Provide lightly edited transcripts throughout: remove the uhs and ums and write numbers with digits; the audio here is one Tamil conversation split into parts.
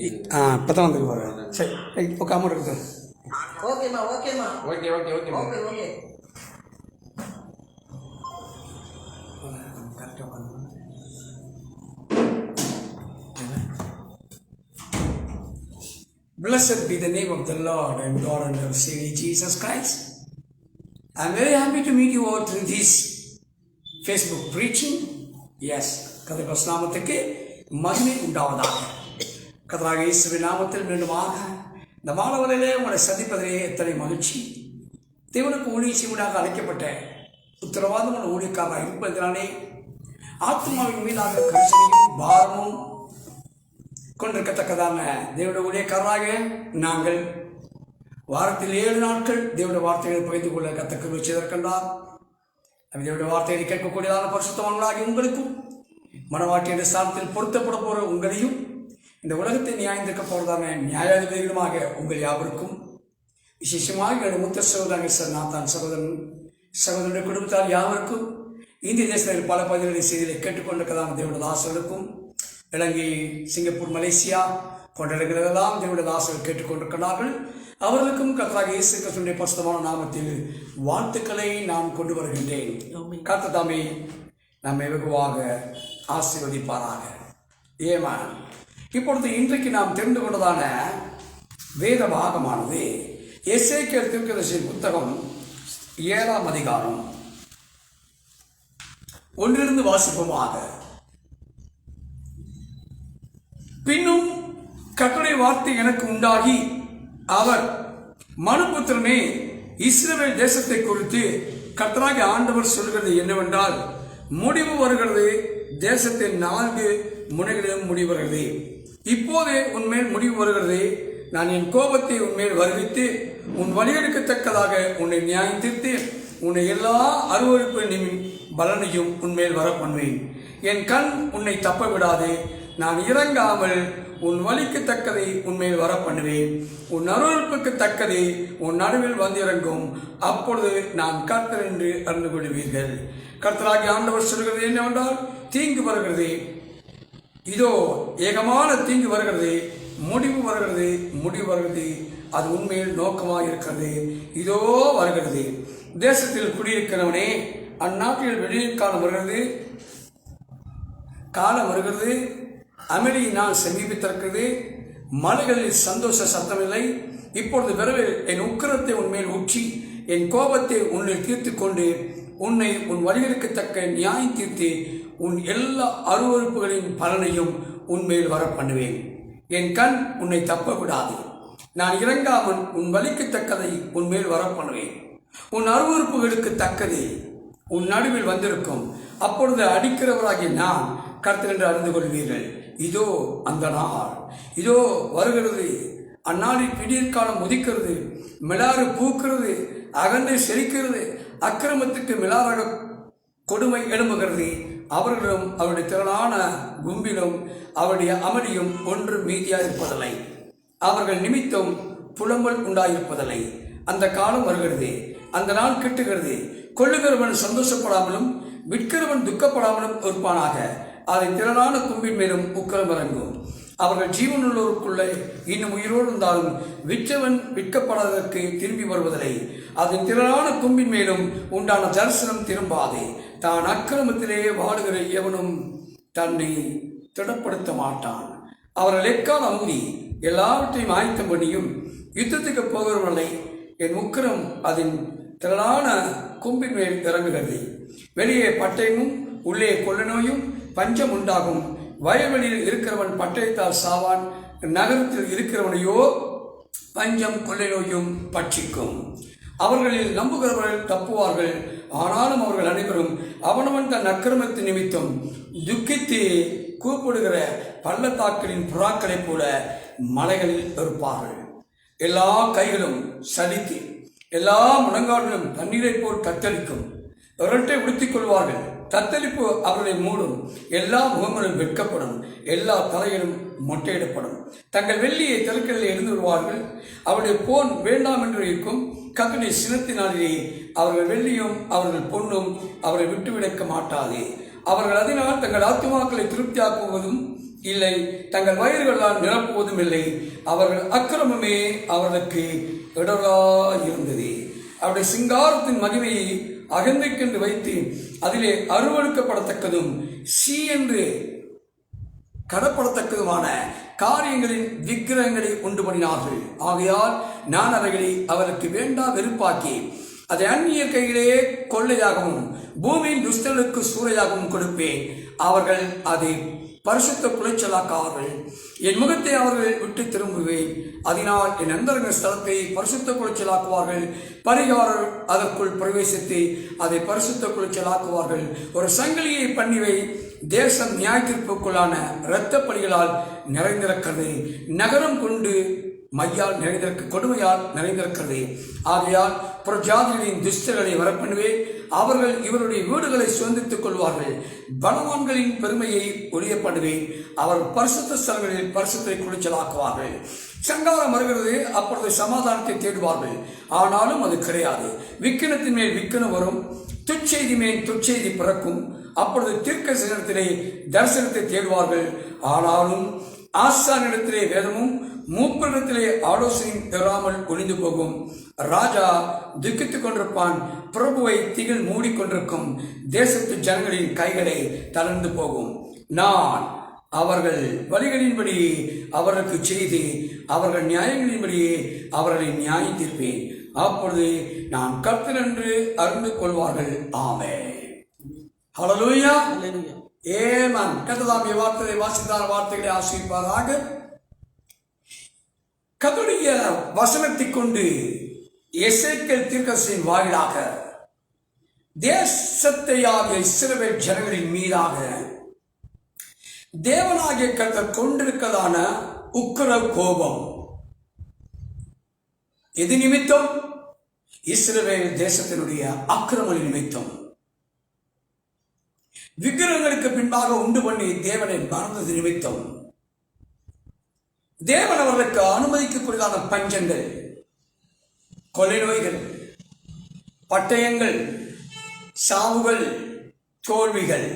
இப்போ தான் வந்துருக்கு. சரி, ஓகே, அமௌண்ட் இருக்குது. ஓகேம்மா ஓகேம்மா okay okay okay okay okay. Blessed be the name of the Lord and God and our Savior Jesus Christ. I am very happy to meet you all through this Facebook preaching. Yes, கர்த்தர் நாமத்துக்கு மகிமை உண்டாவதாக. கர்த்தராகிய இயேசுவின் நாமத்தில் மீண்டுமாக இந்த மாணவர்களே உங்களை சந்திப்பதிலே எத்தனை மகிழ்ச்சி. தேவனுக்கு ஊழிய செய்வதாக அழைக்கப்பட்ட உத்தரவாதமான ஊழியக்காரராக இருப்பதனாலே ஆத்மாவின் மீதாக கரிசனையும் பாரமும் கொண்டிருக்கத்தக்கதான தேவனுடைய ஊழியக்காரராக நாங்கள் வாரத்தில் 7 நாட்கள் தேவனுடைய வார்த்தைகளை பகிர்ந்து கொள்ள கத்தக்க செய்திருக்கின்றார். தேவனுடைய வார்த்தைகளை கேட்கக்கூடியதான பரிசுத்தவான்களாகி உங்களுக்கும் மனவாட்டிய ஸ்தானத்தில் பொருத்தப்பட போகிற உங்களையும் இந்த உலகத்தை நியாயந்திருக்க போகிறதான நியாயாதிபதிகளுமாக உங்கள் யாவருக்கும் விசேஷமாக என்னுடைய மூத்த சகோதரர்கள் சார் நாத்தான் சகோதரனுடைய குடும்பத்தால் யாவருக்கும் இந்திய தேசத்தில் பல பகுதிகளில் செய்திகளை கேட்டுக்கொண்டிருக்கிறதான தேவனுடைய தாசர்களுக்கும் இலங்கை, சிங்கப்பூர், மலேசியா போன்ற இடங்களெல்லாம் தேவனுடைய தாசர்கள் கேட்டுக்கொண்டிருக்கிறார்கள். அவர்களுக்கும் கர்த்தராகிய இயேசு கிறிஸ்துவின் பரிசுத்தமான நாமத்தில் வாழ்த்துக்களை நான் கொண்டு வருகின்றேன். கர்த்தர் தாமே நம்மை வெகுவாக ஆசீர்வதிப்பாராக. ஏமான். இப்பொழுது இன்றைக்கு நாம் தெரிந்து கொண்டதான வேத பாகமானது எசேக்கியேல் தீர்க்கதரிசியின் புத்தகம் 7ஆம் அதிகாரம் 1 வாசிப்போமாக. பின்னும் கர்த்தருடைய வார்த்தை எனக்கு உண்டாகி, அவர் மனுபுத்திரனே, இஸ்ரவேல் தேசத்தை குறித்து கர்த்தராகிய ஆண்டவர் சொல்கிறது என்னவென்றால், முடிவு வருகிறது, தேசத்தின் 4 முனைகளிலும் முடிவு வருகிறது. இப்போதே உன்மேல் முடிவு வருகிறது. நான் என் கோபத்தை உன்மேல் வருவித்து உன் வழிகளுக்கு தக்கதாக உன்னை நியாயம் தீர்த்து உன்னை எல்லா அருவருப்பு பலனையும் உன்மேல் வர பண்ணுவேன். என் கண் உன்னை தப்ப விடாது. நான் இறங்காமல் உன் வலிக்கு தக்கதை உன்மேல் வர பண்ணுவேன். உன் அருவருப்புக்கு தக்கதை உன் நடுவில் வந்திறங்கும். அப்பொழுது நான் கர்த்தர் என்று அறிந்து கொள்வீர்கள். கர்த்தராகிய ஆண்டவர் சொல்கிறது என்னவென்றால், தீங்கு வருகிறது, இதோ ஏகமான தீங்கு வருகிறது, முடிவு வருகிறது, முடிவு வருகிறது, அது உண்மையில் நோக்கமாக இருக்கிறது, இதோ வருகிறது. தேசத்தில் குடியிருக்கிறவனே, அந்நாட்டில் வெளியில் காலம் வருகிறது, காலம் வருகிறது, அமைதியின் நாள் சமீபித்திருக்கிறது, மலைகளில் சந்தோஷ சத்தமில்லை. இப்பொழுது விரைவில் என் உக்கிரத்தை உன்மேல் ஊற்றி என் கோபத்தை உன்னில் தீர்த்து கொண்டு உன்னை உன் வழிகளுக்கு தக்க நியாயம் தீர்த்து உன் எல்லா அருவருப்புகளின் பலனையும் உன்மேல் வர பண்ணுவேன். என் கண் உன்னை தப்ப விடாது. நான் இறங்காமல் உன் வலிக்கு தக்கதை உன்மேல் வர பண்ணுவேன். உன் அருவருப்புகளுக்கு தக்கது உன் நடுவில் வந்திருக்கும். அப்பொழுது அடிக்கிறவராகிய நான் கர்த்தர் என்று அறிந்து கொள்வீர்கள். இதோ அந்த நாள் இதோ வருகிறது. அந்நாளில் விடியற் காலம் உதிக்கிறது, மிலாறு பூக்கிறது, அகன்று செழிக்கிறது, அக்கிரமத்துக்கு மிலாறாக கொடுமை எழும்புகிறது. அவர்களும் அவருடைய திரளான கும்பிலும் அவருடைய அமளியும் ஒன்று மீதியாயிருப்பதில்லை. அவர்கள் நிமித்தம் புலம்பல் உண்டாயிருப்பதில்லை. அந்த காலம் வருகிறது, அந்த நாள் கிட்டுகிறது. கொள்ளுகிறவன் சந்தோஷப்படாமலும் விற்கிறவன் துக்கப்படாமலும் இருப்பானாக. அதை திரளான கும்பின் மேலும் உக்கிரம் இறங்கும். அவர்கள் ஜீவனுள்ளோருக்குள்ளே இன்னும் உயிரோடு இருந்தாலும் விற்றவன் விற்கப்படாததற்கு திரும்பி வருவதில்லை. அதன் திரளான கும்பின் மேலும் உண்டான தரிசனம் திரும்பாது. தான் அக்கிரமத்திலே வாடுகிற எவனும் தன்னை திடப்படுத்த மாட்டான். அவர்கள் எக்காலம் ஊதி எல்லாவற்றையும் ஆயத்தம் பண்ணியும் யுத்தத்துக்கு போகிறவர்களை என் உக்கிரம் அதன் திரளான கும்பின் மேல் இறங்குகிறது. வெளியே பட்டயமும் உள்ளே கொள்ள நோயும் பஞ்சம் உண்டாகும். வயல்வெளியில் இருக்கிறவன் பட்டயத்தால் சாவான், நகரத்தில் இருக்கிறவனையோ பஞ்சம் கொள்ளை நோயும் பட்சிக்கும். அவர்களில் நம்புகிறவர்கள் தப்புவார்கள், ஆனாலும் அவர்கள் அனைவரும் அவனவன் தன் அக்கிரமத்தின் நிமித்தம் துக்கித்து கூப்பிடுகிற பள்ளத்தாக்களின் புறாக்களைப் போல மலைகளில் இருப்பார்கள். எல்லா கைகளும் சலித்து எல்லா முழங்கால்களும் தண்ணீரை போல் தத்தளிக்கும். இரட்டை உடுத்திக் கொள்வார்கள், தத்தளிப்பு அவர்களை மூடும். எல்லா முகங்களும் வெட்கப்படும், எல்லா தலைகளும் மொட்டையிடப்படும். தங்கள் வெள்ளியை தெருக்களில் எழுந்து வருவார்கள். அவருடைய பொன் வேண்டாம் என்று இருக்கும். கர்த்தருடைய சினத்தினாலே அவர்கள் வெள்ளியும் அவர்கள் பொன்னும் அவரை விட்டுவிடக்க மாட்டாது. அவர்கள் அதனால் தங்கள் ஆத்துமாக்களை திருப்தியாக்குவதும் இல்லை, தங்கள் வயிறுகளால் நிரப்புவதும் இல்லை. அவர்கள் அக்கிரமமே அவர்களுக்கு இடராயிருந்தது. அவருடைய சிங்காரத்தின் மகிமையை அகந்தைக்கென்று வைத்து அதிலே அருவருக்கப்படத்தக்கதும் சி என்று கடப்படத்தக்கதுமான காரியங்களின் விக்கிரகங்களை உண்டு பண்ணினார்கள். ஆகையால் நான் அவைகளை அவருக்கு வேண்டா வெறுப்பாக்கி அதை அந்நிய கையிலே கொள்ளையாகவும் பூமியின் துஷ்டர்களுக்கு சூறையாகவும் கொடுப்பேன். அவர்கள் அதை பரிசுத்த குலைச்சலாக்கார்கள். என் முகத்தை அவர்கள் விட்டு திரும்புவேன். அதனால் என் அந்தரங்க ஸ்தலத்தை பரிசுத்த குலைச்சலாக்குவார்கள். பரிகாரர் அதற்குள் பிரவேசித்து அதை பரிசுத்த குலைச்சலாக்குவார்கள். ஒரு சங்கிலியை பண்ணிவை. தேசம் நியாயத்தீர்ப்புக்குள்ளான இரத்த பலிகளால் நிறைந்திருக்கிறது. நகரம் கொண்டு மையால் கொடுமையால் நிறைந்திருக்கிறது. ஆகையால் புறஜாதிகளின் துஷ்டர்களை வரப்பண்ணுவேன். அவர்கள் இவருடைய வீடுகளை சுதந்தித்துக் கொள்வார்கள். பலவான்களின் பெருமையை ஒழிய பண்ணுவேன். அவர் பரிசுத்த ஸ்தலங்களில் பரிசுத்தை குளிச்சலாக்குவார்கள். சங்காரம் வருகிறது, அப்பொழுது சமாதானத்தை தேடுவார்கள். ஆனாலும் அது கிடையாது. விக்கினத்தின் மேல் விக்கினம் வரும், துச்செய்தி மேல் துச்செய்தி பிறக்கும். அப்பொழுது தீர்க்கதரிசனத்திலே தரிசனத்தை தேடுவார்கள். ஆனாலும் ஆசானிடத்திலே வேதமும் மூப்பரிடத்திலே ஆலோசனையும் பெறாமல் ஒளிந்து போகும். ராஜா துக்கித்துக் கொண்டிருப்பான். பிரபுவை திகில் மூடிக்கொண்டிருக்கும். தேசத்து ஜனங்களின் கைகளை தளர்ந்து போகும். நான் அவர்கள் வழிகளின்படி அவர்களுக்கு செய்து அவர்கள் நியாயங்களின்படியே அவர்களை நியாயம் தீர்ப்பேன். அப்பொழுது நான் கர்த்தர் என்று அறிந்து கொள்வார்கள். ஆமென். ஹல்லேலூயா. ஆமென். கர்த்தருடைய வார்த்தையை வாசித்தார் வார்த்தைகளை ஆசீர்வதிப்பாராக. கர்த்தருடைய வசனத்தை கொண்டு எசேக்கியேல் தீர்க்கதரிசியின் வாயிலாக தேசத்தையாகிய இஸ்ரவேல் ஜனங்களின் மீதாக தேவனாகிய கர்த்தர் கொண்டிருக்கிறதான உக்கிர கோபம் எது நிமித்தம்? இஸ்ரவேல் தேசத்தினுடைய அக்கிரம நிமித்தம். விக்கிரகங்களுக்கு பின்பாக உண்டு பண்ணி தேவனை மறந்தது நிமித்தம். தேவன் அவர்களுக்கு அனுமதிக்கக்கூடியதான பஞ்சங்கள், கொலை நோய்கள், பட்டயங்கள், சாவுகள், தோல்விகள்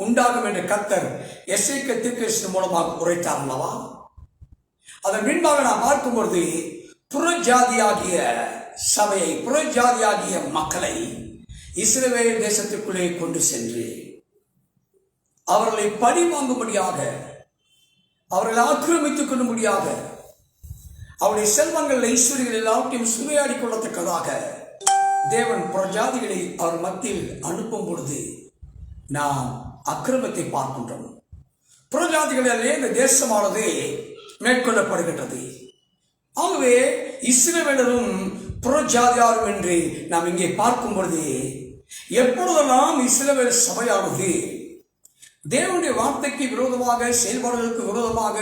உண்டாகும் என்று கர்த்தர் எசேக்கியேல் தீர்க்கதரிசி மூலமாக உரைத்தார் அல்லவா? அதன் பின்பாக நாம் பார்க்கும் பொழுது புறஜாதியாகிய சபையை, புறஜாதியாகிய மக்களை இஸ்ரவேல் தேசத்திற்குள்ளே கொண்டு சென்று அவர்களை பழி வாங்கும்படியாக, அவர்களை ஆக்கிரமித்துக் கொள்ளும்படியாக, அவருடைய செல்வங்கள் ஐஸ்வர்யங்கள் எல்லாவற்றையும் சூறையாடி கொள்ளத்தக்கதாக தேவன் புறஜாதிகளை அவர் மத்தியில் அனுப்பும் பொழுது நாம் அக்கிரமத்தை பார்க்கின்றோம். புறஜாதிகளிலே இந்த தேசமானது மேற்கொள்ளப்படுகின்றது. ஆகவே இஸ்ரவேலரும் புறஜாதியாரும் என்று நாம் இங்கே பார்க்கும் பொழுது எப்பொழுதெல்லாம் இஸ்ரவேல் சபையானது தேவனுடைய வார்த்தைக்கு விரோதமாக, செயல்பாடுகளுக்கு விரோதமாக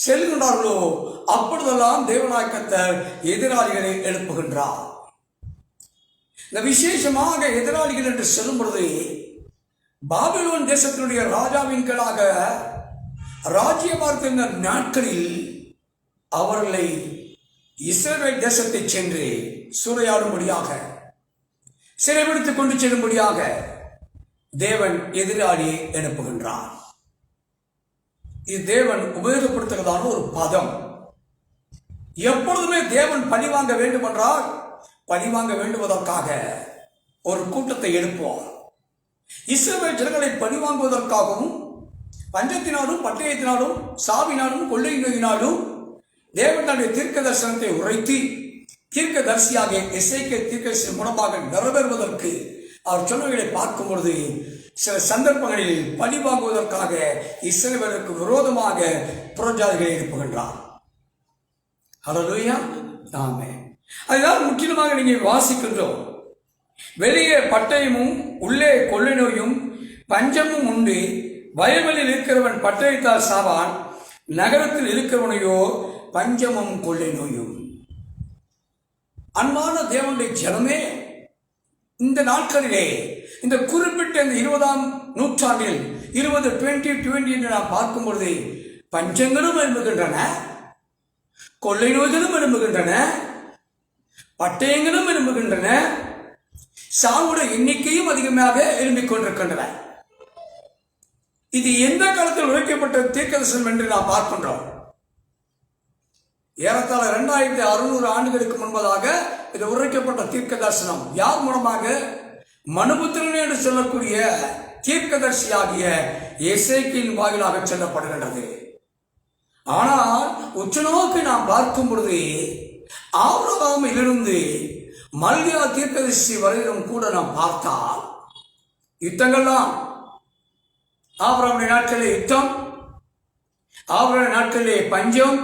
செல்கின்றார்களோ அப்பொழுதெல்லாம் தேவனாகிய கர்த்தர் எதிராளிகளை எழுப்புகின்றார். இந்த விசேஷமாக எதிராளிகள் என்று சொல்லும் பொழுது பாபிலோன் தேசத்தினுடைய ராஜாவின் கீழாக ராஜ்யபார்த்திருந்த நாட்களில் அவர்களை இஸ்ரவேல் தேசத்தை சென்று சூறையாடும்படியாக, சிறைபிடித்துக் கொண்டு செல்லும்படியாக தேவன் எதிராளியை எழுப்புகின்றார். இது தேவன் உபயோகப்படுத்துகிறதான ஒரு பதம். எப்பொழுதுமே தேவன் பழிவாங்க வேண்டும் என்றால் பழிவாங்க வேண்டுவதற்காக ஒரு கூட்டத்தை எழுப்புவார். இஸ்ரவேல் ஜனங்களை பழிவாங்குவதற்காகவும் பஞ்சத்தினாலும் பட்டயத்தினாலும் சாவினாலும் கொள்ளை நோயினாலும் தேவன் தன்னுடைய தீர்க்க தரிசனத்தை உரைத்து தீர்க்கதரிசியாக எசேக்கியேல் தீர்க்கதரிசி மூலமாக நிறைவேறுவதற்கு அவர் சொன்னவர்களை பார்க்கும் பொழுது சில சந்தர்ப்பங்களில் பழி வாங்குவதற்காக இஸ்ரவேலுக்கு விரோதமாக புறஜாதிகளை எழுப்புகின்றார். ஹல்லேலூயா. ஆமென். அதுதான் முக்கியமாக நீங்கள் வாசிக்கின்றோம். வெளியே பட்டயமும் உள்ளே கொள்ளை நோயும் பஞ்சமும் உண்டு. வயல்வெளியில் இருக்கிறவன் பட்டயத்தால் சாவான், நகரத்தில் இருக்கிறவனையோ பஞ்சமும் கொள்ளை நோயும். அன்பான தேவனுடைய ஜனமே, இந்த நாட்களிலே இந்த குறிப்பிட்ட இந்த 20ஆம் நூற்றாண்டில் 2020 என்று நாம் பார்க்கும் பொழுது பஞ்சங்களும் எழும்புகின்றன, கொள்ளை நோய்களும் எழும்புகின்றன, பட்டயங்களும் எழும்புகின்றன, சாவுடைய எண்ணிக்கையும் அதிகமாக எழும்பிக் கொண்டிருக்கின்றன. இது எந்த காலத்தில் உரைக்கப்பட்ட தீர்க்கதரிசனம் என்று நாம் பார்க்கின்றோம். ஏறத்தாழ 2600 ஆண்டுகளுக்கு முன்பதாக இது உரைக்கப்பட்ட தீர்க்க தரிசனம். யார் மூலமாக? மனுபுத்திரன் என்று சொல்லக்கூடிய தீர்க்கதரிசியாகிய எசேக்கியேலின் வாயிலாக சொல்லப்படுகின்றது. ஆனால் உச்சநோக்கி நாம் பார்க்கும் பொழுது ஆபிரகாமிலிருந்து மல்கியா தீர்க்கதரிசி வரையிலும் கூட நாம் பார்த்தால் யுத்தங்கள் தான். ஆபிரகாமுடைய நாட்களிலே யுத்தம், ஆபிரகாமுடைய நாட்களிலே பஞ்சம்,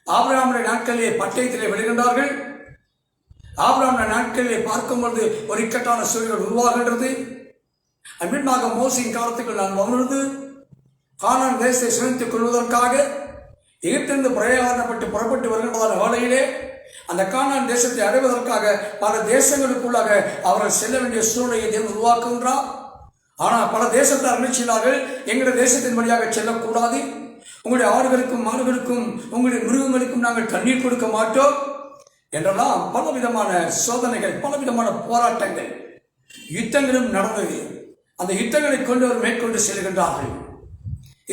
ஆபிரகாமுடைய நாட்களிலே பட்டயத்திலே விழுகின்றார்கள். ஆபிரகாமுடைய நாட்களிலே பார்க்கும்போது ஒரு இக்கட்டான சூழல் உருவாகின்றது. அன்பின்பாக மோசையின் காலத்துக்குள் நான் வருவது கானான் தேசத்தை சுதந்தித்துக் கொள்வதற்காக எகிப்திலிருந்து பிரயாணப்பட்டு புறப்பட்டு வருகின்றதான வேளையிலே அந்த கானான் தேசத்தை அடைவதற்காக பல தேசங்களுக்குள்ளாக அவர்கள் செல்ல வேண்டிய சூழ்நிலையை தேவன் உருவாக்குகின்றார். ஆனால் பல தேசத்தார் நினைச்சினார்கள், எங்களுடைய தேசத்தின் வழியாக செல்லக்கூடாது, உங்களுடைய ஆடுகளுக்கும் மாடுகளுக்கும் உங்களுடைய மிருகங்களுக்கும் நாங்கள் தண்ணீர் கொடுக்க மாட்டோம் என்றெல்லாம் பலவிதமான சோதனைகள், பலவிதமான போராட்டங்கள், யுத்தங்களும் நடந்தது. அந்த யுத்தங்களை கொண்டு அவர் மேற்கொண்டு செல்கின்றார்கள்.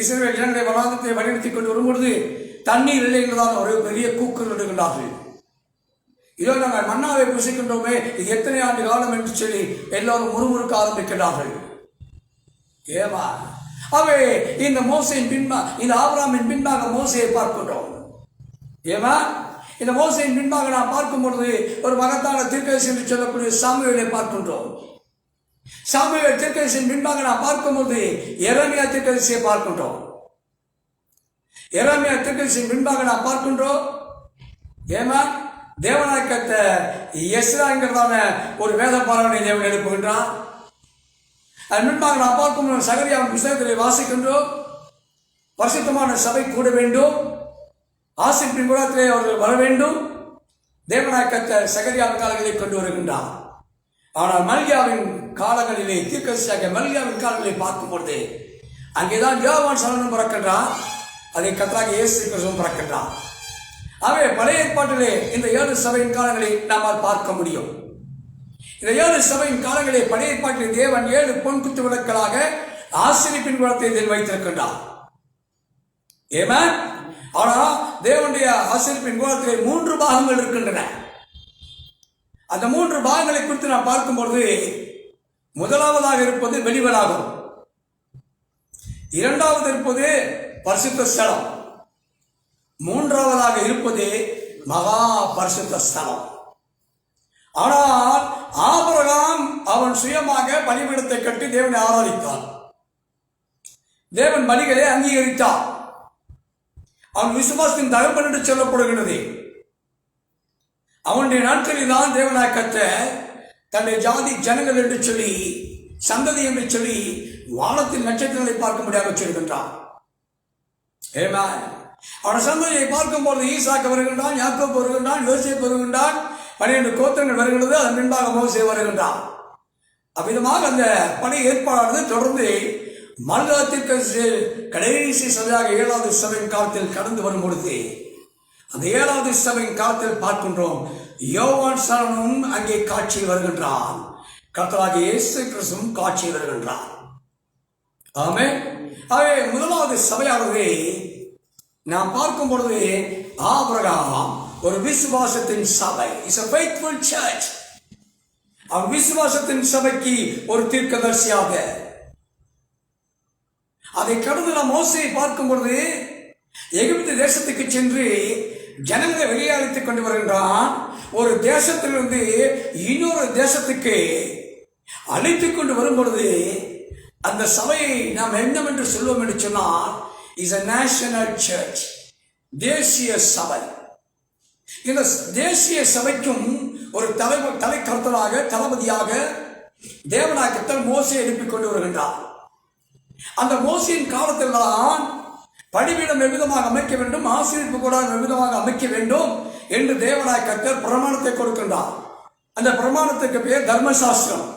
இஸ்ரவேல் ஜனங்களை வனாந்தரத்தை வழிநடத்திக் கொண்டு வரும்பொழுது தண்ணீர் இல்லை என்றதால் ஒரு பெரிய கூக்குரல் இடுகின்றார்கள். இதோ நாங்கள் மன்னாவை புசிக்கின்றோமே, இது எத்தனை ஆண்டு காலம் என்று சொல்லி எல்லோரும் முறுமுறுக்க ஆரம்பிக்கிறார்கள். ஏமா அவை இந்த மோசையின் இந்த ஆபிரகாமின் பின்பாக மோசையை பார்க்கின்றோம். ஏமா இந்த மோசையின் பின்பாக நாம் பார்க்கும் பொழுது ஒரு மகத்தான தீர்க்கதரிசி என்று சொல்லக்கூடிய சாமுவேலை பார்க்கின்றோம். சாமுவேல் தீர்க்கதரிசியின் பின்பாக நாம் பார்க்கும்போது எரேமியா தீர்க்கதரிசியை பார்க்கின்றோம். எரேமியா தீர்க்கதரிசியின் பின்பாக நாம் பார்க்கின்றோம். ஏமா தேவனாய் கத்த எஸ்ராங்கிறதான ஒரு வேத பாராயணை தேவன் எழுப்புகின்றார். அதன் முன்பாக நாம் பார்க்கும் சகரியாவின் புத்தகத்திலே வாசிக்கின்றோம். பரிசுத்தமான சபை கூட வேண்டும், ஆசீர்வதிப்பின் கூடத்திலே அவர்கள் வர வேண்டும். தேவனாய் கத்த சகரியாவின் காலங்களை கொண்டு வருகின்றார். ஆனால் மல்கியாவின் காலங்களிலே தீர்க்கதரிசியாகிய மல்கியாவின் காலங்களை பார்க்கும் பொழுது அங்கேதான் யோவான் சலனம் பிறக்கின்றார், அதை கர்த்தராகிய இயேசு கிறிஸ்து பிறக்கின்றார். ஆகவே பழைய ஏற்பாட்டிலே இந்த 7 சபையின் காலங்களை நாம் பார்க்க முடியும். இந்த 7 சபையின் காலங்களிலே பழைய ஏற்பாட்டிலே தேவன் 7 பொன் குத்து விளக்குகளாக ஆசீர்வதிப்பின் குலத்தை வைத்திருக்கின்றார். ஏமேன். ஆனால் தேவனுடைய ஆசீர்வதிப்பின் குலத்திலே 3 பாகங்கள் இருக்கின்றன. அந்த 3 பாகங்களை குறித்து நாம் பார்க்கும்பொழுது முதலாவதாக இருப்பது வெளிவளாகம், இரண்டாவது இருப்பது பரிசுத்த ஸ்தலம், மூன்றாவதாக இருப்பது மகா பரிசுத்த ஸ்தலம். ஆனால் ஆபிரகாம் அவன் சுயமாக பலிபீடத்தை கட்டி தேவனை ஆராதித்தான். தேவன் பலிகளை அங்கீகரித்தார். அவன் விசுவாசத்தின் தகப்பன் என்று சொல்லப்படுகிறது. அவனுடைய நாட்களில் தான் தேவனாய் கர்த்தர் தன்னுடைய ஜாதி ஜனங்கள் என்று சொல்லி, சந்ததி என்று சொல்லி வானத்தின் நட்சத்திரங்களை பார்க்க முடியாத சொல்கின்றான். அவன் சந்ததியை பார்க்கும்போது ஈசாக்கு வருகின்றான், யாக்கோபு வருகின்றான், யோசேப்பு வருகின்றான், 12 கோத்திரங்கள் வருகின்றது. அதன் பின்பாக மோசே வருகின்றான். அவ்விதமாக அந்த பணி ஏற்பாடானது தொடர்ந்து மல்கியாவிற்கு கடைசி சபையாக 7வது சபையின் காலத்தில் கடந்து வரும் பொழுது அந்த 7வது சபையின் காலத்தில் பார்க்கின்றோம், யோவான் ஸ்நானனும் அங்கே காட்சியில் வருகின்றான், கர்த்தராகிய இயேசு கிறிஸ்துவும் காட்சியில் வருகின்றான். ஆமென். ஆகவே முதலாவது சபையானது நாம் பார்க்கும் பொழுது ஆபிரகாம் ஒரு விசுவாசத்தின் சபை, இஸ் a faithful church. அவன் விசுவாசத்தின் சபைக்கு ஒரு தீர்க்கதரிசியாக. அதை கடந்து நாம் மோசேயை பார்க்கும் பொழுது எகிப்து தேசத்துக்கு சென்று ஜனங்களை வெளியேற்றிக் கொண்டு வருகின்றான். ஒரு தேசத்திலிருந்து இன்னொரு தேசத்துக்கு அழைத்துக் கொண்டு வரும் பொழுது அந்த சபையை நாம் என்னவென்று சொல்வோம் என்று சொன்னால் இஸ் a national church, தேசிய சபை. இந்த தேசிய சபைக்கும் ஒரு தலைக்கர்த்தராக தளபதியாக தேவனாய் மோசேயை எழுப்பிக் கொண்டு வருகின்றார். அந்த மோசேயின் காலத்தில் தான் பலிபீடம் எவ்விதமாக அமைக்க வேண்டும், ஆசீர்வதிப்பு கூடாரம் எவ்விதமாக அமைக்க வேண்டும் என்று தேவனாய் கர்த்தர் பிரமாணத்தை கொடுக்கின்றார். அந்த பிரமாணத்துக்கு பேர் தர்மசாஸ்திரம்.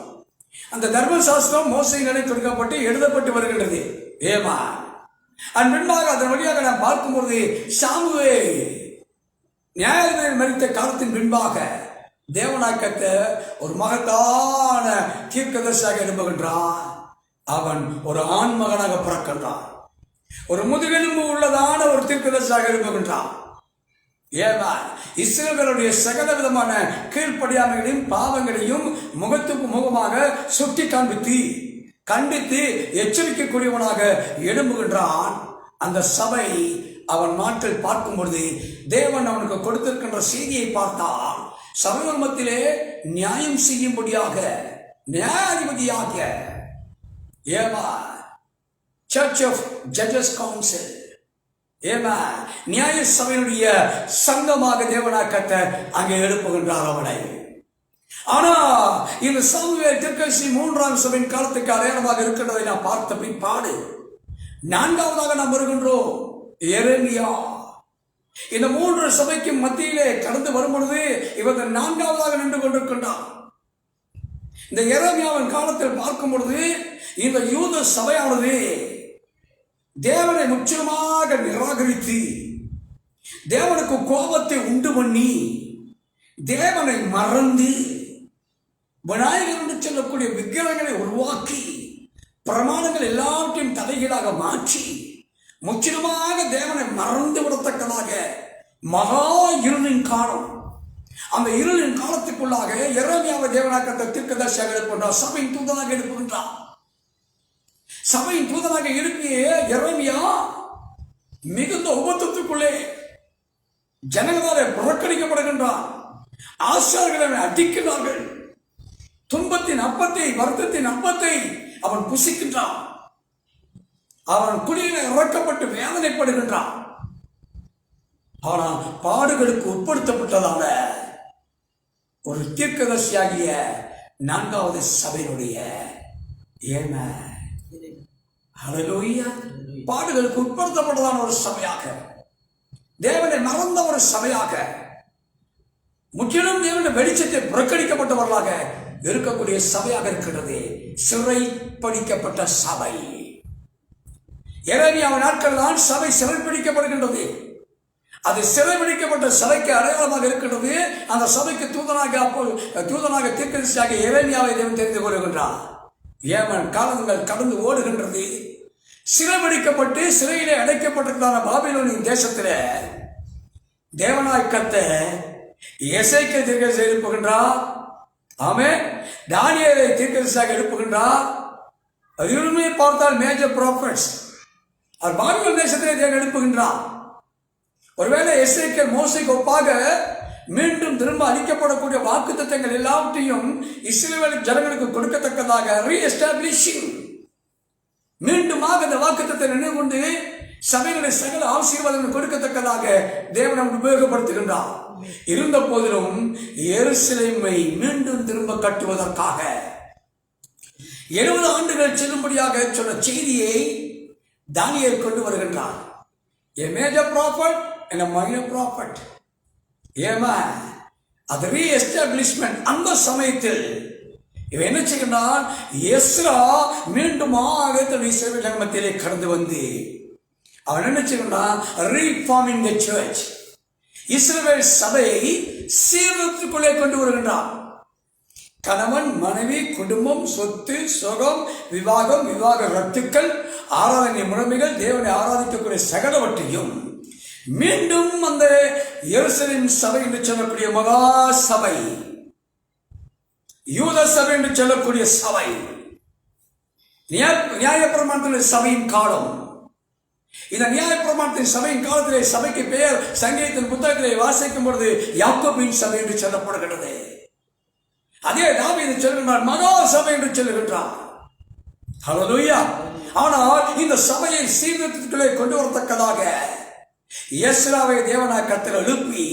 அந்த தர்மசாஸ்திரம் மோசேயினாலே கொடுக்கப்பட்டு எழுதப்பட்டு வருகின்றது. ஏமா அதன் பின்பாக அதன் வழியாக நாம் பார்க்கும்போது சாமுவேல் நியாயாதிபதிகள் மரித்த காலத்தின் பின்பாக தேவனாய் கர்த்தர் ஒரு மகத்தான தீர்க்கதரிசியாக எழுப்புகின்றார். அவன் ஒரு ஆண் மகனாக பிறக்கின்றான். ஒரு முதுகெலும்பு உள்ளதான ஒரு தீர்க்கதரிசியாக எழுப்புகின்றான். ஏமா இஸ்ரவேலுடைய சகல விதமான கீழ்ப்படியாமைகளையும் பாவங்களையும் முகத்துக்கு முகமாக சுட்டி காண்பித்து கண்டித்து எச்சரிக்கக்கூடியவனாக எழும்புகின்றான். அந்த சபை அவன் நாட்கள் பார்க்கும் பொழுது தேவன் அவனுக்கு கொடுத்திருக்கின்ற செய்தியை பார்த்தால் சபைகள் மத்தியிலே நியாயம் செய்யும்படியாக நியாயாதிபதியாக ஏமா சர்ச் ஆஃப் ஜட்ஜஸ் கவுன்சில் ஏமா நியாய சபையினுடைய சங்கமாக தேவனாக்கத்தை அங்கே எழுப்புகின்றார் அவனை. ஆனா இந்த சாமுவேல் தீர்க்கதரிசி 3ஆம் சபையின் காலத்துக்கு அடையாளமாக இருக்கின்றதை நாம் பார்த்த பிற்பாடு 4ஆவதாக நாம் வருகின்றோம் எரேமியா. இந்த 3 சபைக்கு மத்தியிலே கடந்து வரும் பொழுது இவன் 4ஆவதாக நின்று கொண்டிருக்கின்றான். இந்த எரேமியாவின் காலத்தில் பார்க்கும் பொழுது இந்த யூத சபையானது தேவனை முற்றிலுமாக நிராகரித்து தேவனுக்கு கோபத்தை உண்டு பண்ணி தேவனை மறந்து விநாயகர் என்று சொல்லக்கூடிய விக்கிரகங்களை உருவாக்கி பிரமாணங்கள் எல்லாவற்றையும் தலைகீழாக மாற்றி முற்றிலுமாக தேவனை மறந்து விடத்தக்கதாக மகா இருளின் காலம். அந்த இருளின் காலத்துக்குள்ளாக எரேமியாவை தேவனாக்கத்தை தீர்க்கதரிசியாக எழுப்புகின்றார். சபையின் தூதனாக எழுப்புகின்றார். சபையின் தூதனாக எழுப்பிய எரேமியா மிகுந்த உபத்திற்குள்ளே ஜனங்களாலே புறக்கணிக்கப்படுகின்றான். ஆசாரியர்களை அடிக்கிறார்கள். துன்பத்தின் அப்பத்தை வருத்தத்தின் அப்பத்தை அவன் புசிக்கின்றான். அவன் குடியில இறக்கப்பட்டு வேதனைப்படுகின்றான். ஆனால் பாடுகளுக்கு உட்படுத்தப்பட்டதான ஒரு தீர்க்கதரிசியாகிய 4வது சபையினுடைய ஏமா ஹல்லேலூயா பாடுகளுக்கு உட்படுத்தப்பட்டதான ஒரு சபையாக தேவனை மறந்த ஒரு சபையாக முற்றிலும் தேவனுடைய வெளிச்சத்தை புறக்கணிக்கப்பட்டவர்களாக இருக்கக்கூடிய சபையாக இருக்கிறது சிறைப்பிடிக்கப்பட்ட சபை. எரேமியாவின் நாட்கள் தான் சபை சிறைப்பிடிக்கப்படுகின்றது. அது சிறைபிடிக்கப்பட்ட சபைக்கு அடையாளமாக இருக்கின்றது. அந்த சபைக்கு தூதனாக தீர்க்கதரிசியாக எரேமியாவை தேவன் தெரிந்து கொள்கின்றார். ஏமன் காலங்கள் கடந்து ஓடுகின்றது. சிறைபிடிக்கப்பட்டு சிறையிலே அடைக்கப்பட்டிருக்கிற பாபிலோனின் தேசத்திலே தேவனாய் கர்த்தர் எசேக்கியேல் தீர்க்கதரிசியை எழுப்புகின்றார். ஆமென். தானியேலை தீர்க்கதரிசியாக எழுப்புகின்றார். இருமையை பார்த்தால் மேஜர் ப்ராஃபட்ஸ் அவர் பாபிலோன் தேசத்திலே தேவன் எழுப்புகின்றார். ஒருவேளை எசேக்கியேல் மோசேக்கு ஒப்பாக மீண்டும் திரும்ப அளிக்கப்படக்கூடிய வாக்குத்தத்தங்கள் எல்லாவற்றையும் இஸ்ரவேல் ஜனங்களுக்கு கொடுக்கத்தக்கதாக ரீஎஸ்டாப்ளிஷிங் மீண்டுமாக அந்த வாக்குத்தத்தை நினைவு கொண்டு சபைகளை சகல ஆசீர்வாதங்கள் கொடுக்கத்தக்கதாக தேவன் உபயோகப்படுத்துகின்றார். இருந்த போதிலும் எருசலேமை மீண்டும் திரும்ப கட்டுவதற்காக 70 ஆண்டுகள் செல்லும்படியாக சொன்ன செய்தியை தானியேல் கொண்டு வருகின்றார். A major prophet and a minor prophet. ஏமா அது ரீஎஸ்டாப்ளிஷ்மெண்ட். அந்த சமயத்தில் இவன் என்ன செய்கின்றான்? எஸ்ரா மீண்டுமாக இஸ்ரவேல் ஜனமத்திலே கடந்து வந்து அவன் என்ன செய்கின்றான்? ரீஃபார்மிங் தி சர்ச். இஸ்ரவேல் சபையை சீர்திருத்தத்துக்குள்ளே கொண்டு வருகின்றான். கணவன் மனைவி குடும்பம் சொத்து சுகம் விவாகம் விவாக ரத்துக்கள் ஆராதனை முறைமைகள் தேவனை ஆராதிக்கக்கூடிய சகலவற்றையும் மீண்டும் அந்த எருசலேம் சபை என்று சொல்லக்கூடிய மகா சபை யூத சபை என்று சொல்லக்கூடிய சபை நியாயப்பிரமாணத்தின் சபையின் காலம். இந்த நியாயப்பிரமாணத்தின் சபையின் காலத்திலே சபைக்கு பெயர் சங்கீதத்தின் புத்தகத்திலே வாசிக்கும் பொழுது யாக்கோபின் சபை என்று சொல்லப்படுகிறது. அதே தாவீது சொல்கின்றார் மகா சபை என்று சொல்லுகின்றார். ஹல்லேலூயா. ஆனால் இந்த சபையை சீர்திருத்தத்துக்குள்ளே கொண்டு வரத்தக்கதாக எஸ்ராவை தேவனாய் கர்த்தர் எழுப்பி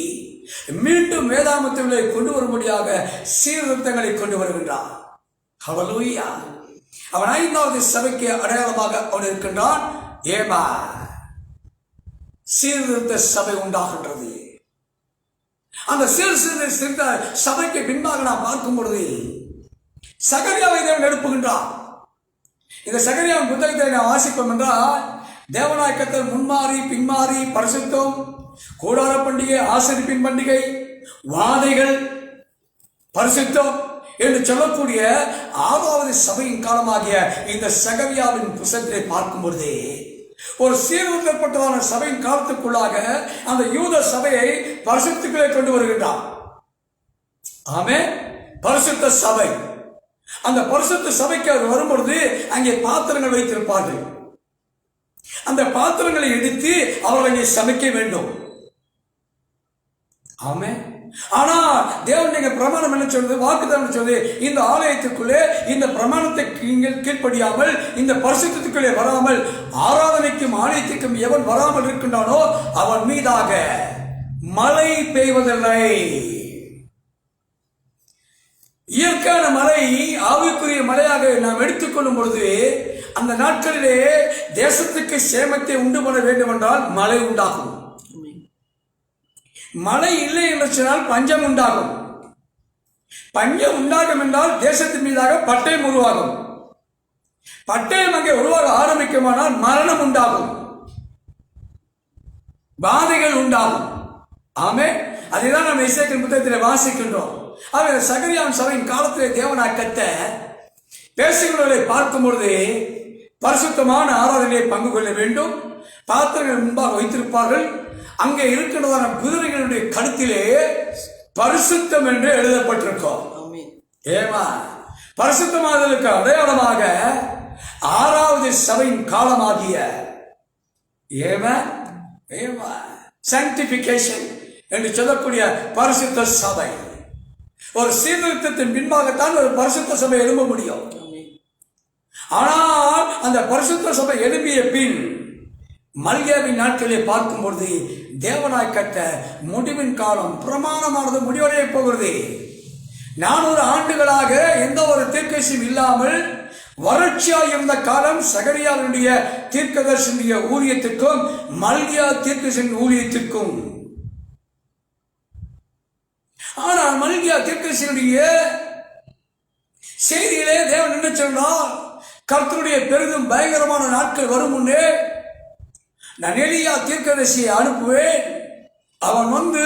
மீண்டும் வேதாகமத்திலே கொண்டு வரும்படியாக சீர்திருத்தங்களை கொண்டு வருகின்றார். ஹல்லேலூயா. அவன் 5வது சபைக்கு அடையாளமாக அவன் இருக்கின்றான். ஏமா சீர்திருத்த சபை உண்டாகின்றது. அந்த சீர்திருத்த சபைக்கு பின்பாக நாம் பார்க்கும் பொழுது சகரியாவை தேவன் எழுப்புகின்றார். இந்த சகரியாவின் புத்தகத்தை நாம் வாசிப்போம் என்றால் தேவனாய் கர்த்தர் முன்மாறி பின்மாறி பரிசுத்தம் கூடார பண்டிகை ஆசரிப்பின் பண்டிகை வாதைகள் பரிசுத்தம் என்று சொல்லக்கூடிய 6வது சபையின் காலமாகிய இந்த சகரியாவின் புத்தகத்தை பார்க்கும் பொழுது ஒரு சீர்திருத்தப்பட்டதான சபையின் காலத்துக்குள்ளாக அந்த யூத சபையை பரிசுத்துக்குள்ளே கொண்டு வருகின்றார். ஆமென். பரிசுத்த சபை. அந்த பரிசுத்த சபைக்கு அவர் வரும்பொழுது அங்கே பாத்திரங்கள் வைத்திருப்பார்கள். அந்த பாத்திரங்களை எடுத்து அவர்கள் அங்கே சமைக்க வேண்டும். ஆமென். ஆனா தேவன் நீங்க பிரமாணம் என்ன சொல்றது, வாக்குத்தத்தம் சொல்றது, இந்த ஆலயத்துக்குள்ளே இந்த பிரமாணத்தை கீழ்ப்படியாமல் இந்த பரிசுத்தத்துக்குள்ளே வராமல் ஆராதனைக்கும் ஆலயத்துக்கும் எவன் வராமல் இருக்கின்றானோ அவன் மீதாக மழை பெய்வதில்லை. இயற்கையான மழை ஆவிக்குரிய மழையாக நாம் எடுத்துக்கொள்ளும் பொழுது அந்த நாட்களிலே தேசத்துக்கு சேமத்தை உண்டு பண்ண வேண்டும் என்றால் மழை உண்டாகும். மழை இல்லை என்று சொன்னால் பஞ்சம் உண்டாகும். பஞ்சம் உண்டாகும் என்றால் தேசத்தின் மீதாக பட்டயம் உருவாகும். பட்டயம் அங்கே உருவாக ஆரம்பிக்குமானால் மரணம் உண்டாகும், பாதைகள் உண்டாகும். ஆமே, அதைதான் நாம் எசேக்கியேல் புத்தகத்தில் வாசிக்கின்றோம். அவர் சகரியாவின் சபையின் காலத்திலே தேவனாக்கத்தை பேசுகிறவர்களை பார்க்கும் பொழுது பரிசுத்தமான ஆராதனையை பங்கு கொள்ள வேண்டும். பாத்திரங்கள் முன்பாக வைத்திருப்பார்கள். அங்கே இருக்கின்றதான குதிரைகளுடைய கழுத்திலே பரிசுத்தம் என்று எழுதப்பட்டிருக்கும். ஏமா, பரிசுத்தமாதலுக்கு அடையாளமாக 6வது சபையின் காலமாகிய சாங்டிபிகேஷன் என்று சொல்லக்கூடிய பரிசுத்த சபை. ஒரு சீர்திருத்தத்தின் பின்பாகத்தான் ஒரு பரிசுத்த சபை எழும்ப முடியும். ஆனால் அந்த பரிசுத்த சபை எழுப்பிய பின் மல்கியாவின் நாட்களை பார்க்கும் பொழுது தேவனாய் கட்ட முடிவின் காலம் பிரமாணமானது முடிவடைய போகிறது. 400 ஆண்டுகளாக எந்த ஒரு தீர்க்கதரிசியும் இல்லாமல் வறட்சியாய் இருந்த காலம் சகரியாவினுடைய தீர்க்கதரிசியுடைய ஊழியத்திற்கும் மல்கியா தீர்க்கதரிசியின் ஊழியத்திற்கும். ஆனால் மல்கியா தீர்க்கதரிசியுடைய செய்தியிலே தேவன் என்ன சொன்னார், கர்த்தருடைய பெரிதும் பயங்கரமான நாட்கள் வரும் முன்னே நான் எலியா தீர்க்கதரிசியை அனுப்புவேன். அவன் வந்து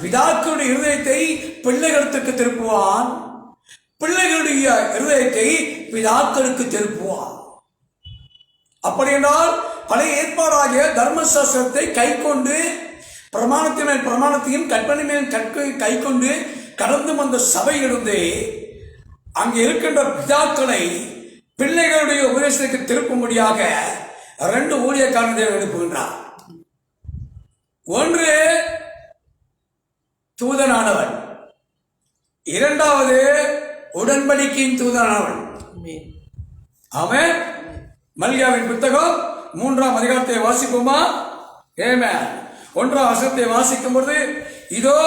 பிதாக்களுடைய இருதயத்தை பிள்ளைகளுக்கு திருப்புவான், பிள்ளைகளுடைய இருதயத்தை பிதாக்களுக்கு திருப்புவான். அப்படி என்றால் பழைய ஏற்பாடாகிய தர்மசாஸ்திரத்தை கை கொண்டு பிரமாணத்தின் மேல் பிரமாணத்தையும் கற்பனை மேல் கை கொண்டு கடந்து வந்த சபையிலிருந்து அங்கே இருக்கின்ற பிதாக்களை பிள்ளைகளுடைய உபதேசத்துக்கு திருப்பும்படியாக 2 ஊழியக்காரர்களை எழுப்புகின்றார். ஒன்று தூதனானவன், 2வது உடன்படிக்கையின் தூதனானவன். ஆமென். மல்கியாவின் புத்தகம் 3ஆம் அதிகாரத்தை வாசிப்போமா? ஆமென். 1ஆம் வசனத்தை வாசிக்கும் பொழுது, இதோ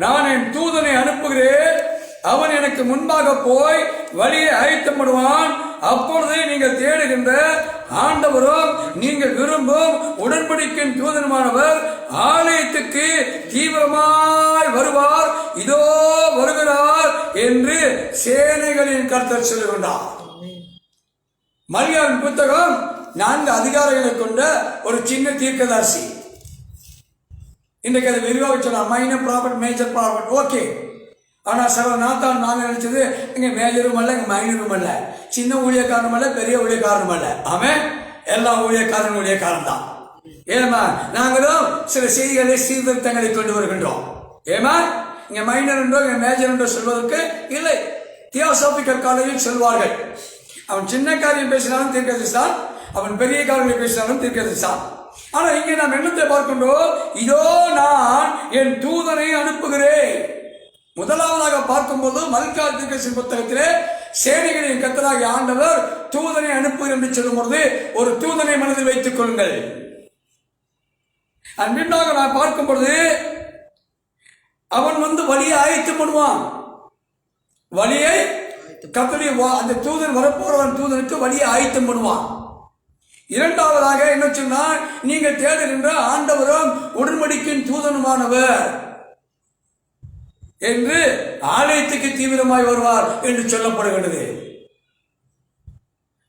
நான் என் தூதனை அனுப்புகிறேன், அவன் எனக்கு முன்பாக போய் வழியை ஆயத்தம் பண்ணுவான். அப்பொழுது நீங்கள் தேடுகின்ற ஆண்டவரும் நீங்கள் விரும்பும் உடன்படிக்கையின் தூதனுமானவர் ஆலயத்துக்கு தீவிரமாய் வருவார், இதோ வருகிறார் என்று சேனைகளின் கர்த்தர் சொல்லுகின்றார். மல்கியாவின் புத்தகம் 4 அதிகாரங்களை கொண்ட ஒரு சின்ன தீர்க்கதரிசி. இன்றைக்கு அதை விரிவாக சொன்னார், minor profit major profit. Okay. ஆனால் சில நாத்தான் நாங்கள் நினைச்சது இங்கே மேஜரும் அல்ல, இங்கே மைனரும் அல்ல, சின்ன ஊழியக்காரனும் அல்ல, பெரிய ஊழியக்காரனும் அல்ல. ஆமென். எல்லா ஊழியக்காரன் தான். ஏமா, நாங்களும் சில செய்திகளை சீர்திருத்தங்களை கொண்டு வருகின்றோம். ஏமா, இங்கே மைனர் என்றோ இங்கே மேஜர் என்றோ சொல்வதற்கு இல்லை. தியோசாபிக்கல் காலேஜில் சொல்வார்கள், அவன் சின்ன காரியம் பேசினாலும் தீர்க்கதரிசி தான், அவன் பெரிய காரியங்களை பேசினாலும் தீர்க்கதரிசி தான். ஆனால் இங்கே நாம் என்னத்தை பார்க்கின்றோம், இதோ நான் என் தூதனை அனுப்புகிறேன். முதலாவதாக பார்க்கும்போது மல்கியா தீர்க்கதரிசி புத்தகத்திலே சேனைகளின் கர்த்தராகிய ஆண்டவர் தூதனை அனுப்புகிறேன் என்று சொல்லும் பொழுது ஒரு தூதனை மனதில் வைத்துக் கொள்ளுங்கள். அன்பின்பாக நான் பார்க்கும் பொழுது அவன் வந்து வழியை ஆயத்தம் பண்ணுவான். வழியை கர்த்தருடைய அந்த தூதன் வரப்போறவன் தூதனுக்கு வழியை ஆயத்தம் பண்ணுவான். 2வதாக என்ன சொன்னால், நீங்கள் தேடுகின்ற ஆண்டவரும் உடன்படிக்கையின் தூதனுமானவர் என்று ஆலயத்துக்கு தீவிரமாய் வருவார் என்று சொல்லப்படுகிறது.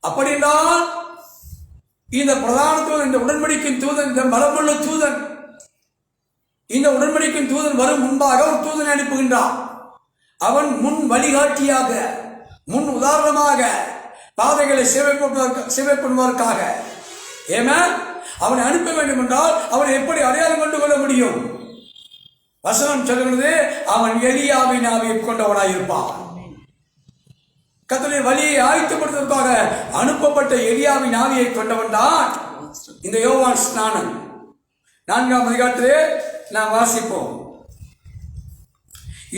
அப்படின்னால் இந்த பிரதான தூதன், இந்த உடன்படிக்கையின் தூதன், இந்த மரமுள்ள தூதன், இந்த உடன்படிக்கையின் தூதன் வரும் முன்பாக ஒரு தூதனை அனுப்புகின்றார். அவன் முன் வழிகாட்டியாக, முன் உதாரணமாக பாதைகளை சேவை பண்ணுவதற்காக அவனை அனுப்ப வேண்டும் என்றால் அவனை எப்படி அடையாளம் கொண்டு கொள்ள முடியும்? வசனம் சொல்கிறது, அவன் எலியாவின் ஆவியை கொண்டவனாயிருப்பான். கர்த்தருடைய வழியை ஆயத்தப்படுத்துவதற்காக அனுப்பப்பட்ட எலியாவின் ஆவியை கொண்டவன் தான் இந்த யோவான் ஸ்நானன். 4ஆம் அதிகாரத்திலே நாம் வாசிப்போம்.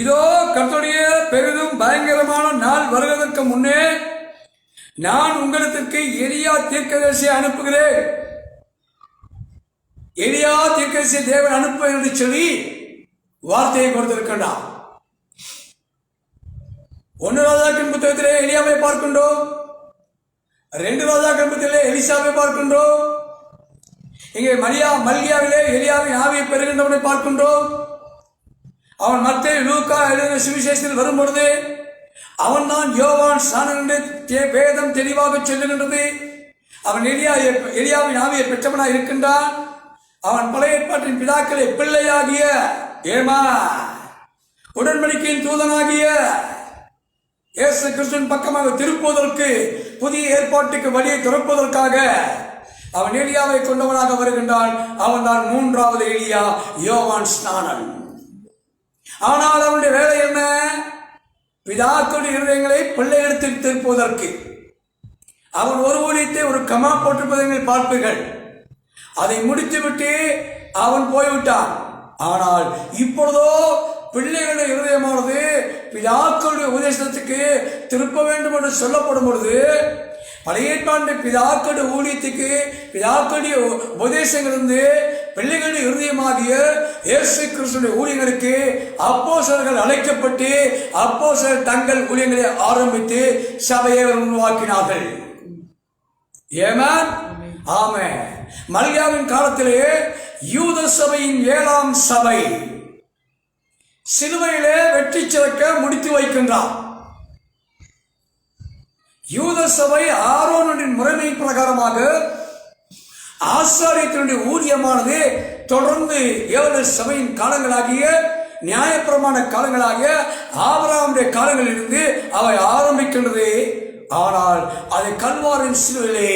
இதோ கர்த்தருடைய பெரிதும் பயங்கரமான நாள் வருவதற்கு முன்னே நான் உங்களுக்கு எலியா தீர்க்கதரிசியை அனுப்புகிறேன். எலியா தீர்க்கதரிசியை தேவன் அனுப்ப என்று சொல்லி வார்த்தையை கொடுத்திருக்கின்றார். 1 ராஜாக்களின் புத்தகத்திலே எலியாவை பார்க்கின்றோம். 2 ராஜாக்களின் புத்தகத்திலே எலிசாவை பார்க்கின்றோம். இங்கே மல்கியாவிலே எலியாவின் ஆவியை பெறுகின்றவனை பார்க்கின்றோம். அவன் மத்தேயு லூக்கா எழுதின சுவிசேஷத்தில் வரும்பொழுது அவன் தான் யோவான் ஸ்நானன் என்று வேதம் தெளிவாக சொல்லுகின்றது. அவன் எலியாவின் ஆவியை பெற்றவனாய் இருக்கின்றான். அவன் பழைய ஏற்பாட்டின் பிதாக்களை பிள்ளையாகிய உடன்படிக்கையின் தூதனாகிய இயேசு கிறிஸ்துவின் பக்கமாக திருப்புவதற்கு, புதிய ஏற்பாட்டுக்கு வழியை திறப்பதற்காக அவன் எலியாவை கொண்டவனாக வருகின்றான். அவன் தான் 3வது எலியா, யோவான் ஸ்நானன். ஆனால் அவனுடைய வேலை என்ன? பிதாக்களுடைய இருதயங்களை பிள்ளைகளுக்கு திருப்புவதற்கு. அவன் ஒரு ஊழியத்தை ஒரு கமா போட்டிருப்பதை பார்ப்பீர்கள். அதை முடித்துவிட்டு அவன் போய்விட்டான். ஆனால் இப்பொழுதோ பிள்ளைகளுடைய இருதயமானது பிதாக்களுடைய உபதேசத்துக்கு திருப்ப வேண்டும் என்று சொல்லப்படும் பொழுது, பழைய ஏற்பாட்டு பிதாக்களுடைய ஊழியத்துக்கு, பிதாக்களுடைய உபதேசங்கள் இருந்து பிள்ளைகளுடைய இருதயமாகிய இயேசு கிறிஸ்துவின் ஊழியர்களுக்கு அப்போஸ்தலர்கள் அழைக்கப்பட்டு அப்போஸ்தலர்கள் தங்கள் ஊழியங்களை ஆரம்பித்து சபையை உருவாக்கினார்கள். ஆமென். மல்கியாவின் காலத்திலே யூத சபையின் 7ஆம் சபை சிலுவையிலே வெற்றி சிறக்க முடித்து வைக்கின்றார். யூத சபை ஆரோனுடைய முறைமை பிரகாரமாக ஆசாரியத்தினுடைய ஊழியமானது தொடர்ந்து 7 சபையின் காலங்களாகிய நியாயப்பிரமாண காலங்களாகிய ஆபிரகாமுடைய காலங்களிலிருந்து அவை ஆரம்பிக்கின்றது. ஆனால் அதை கல்வாரின் சிலுவையிலே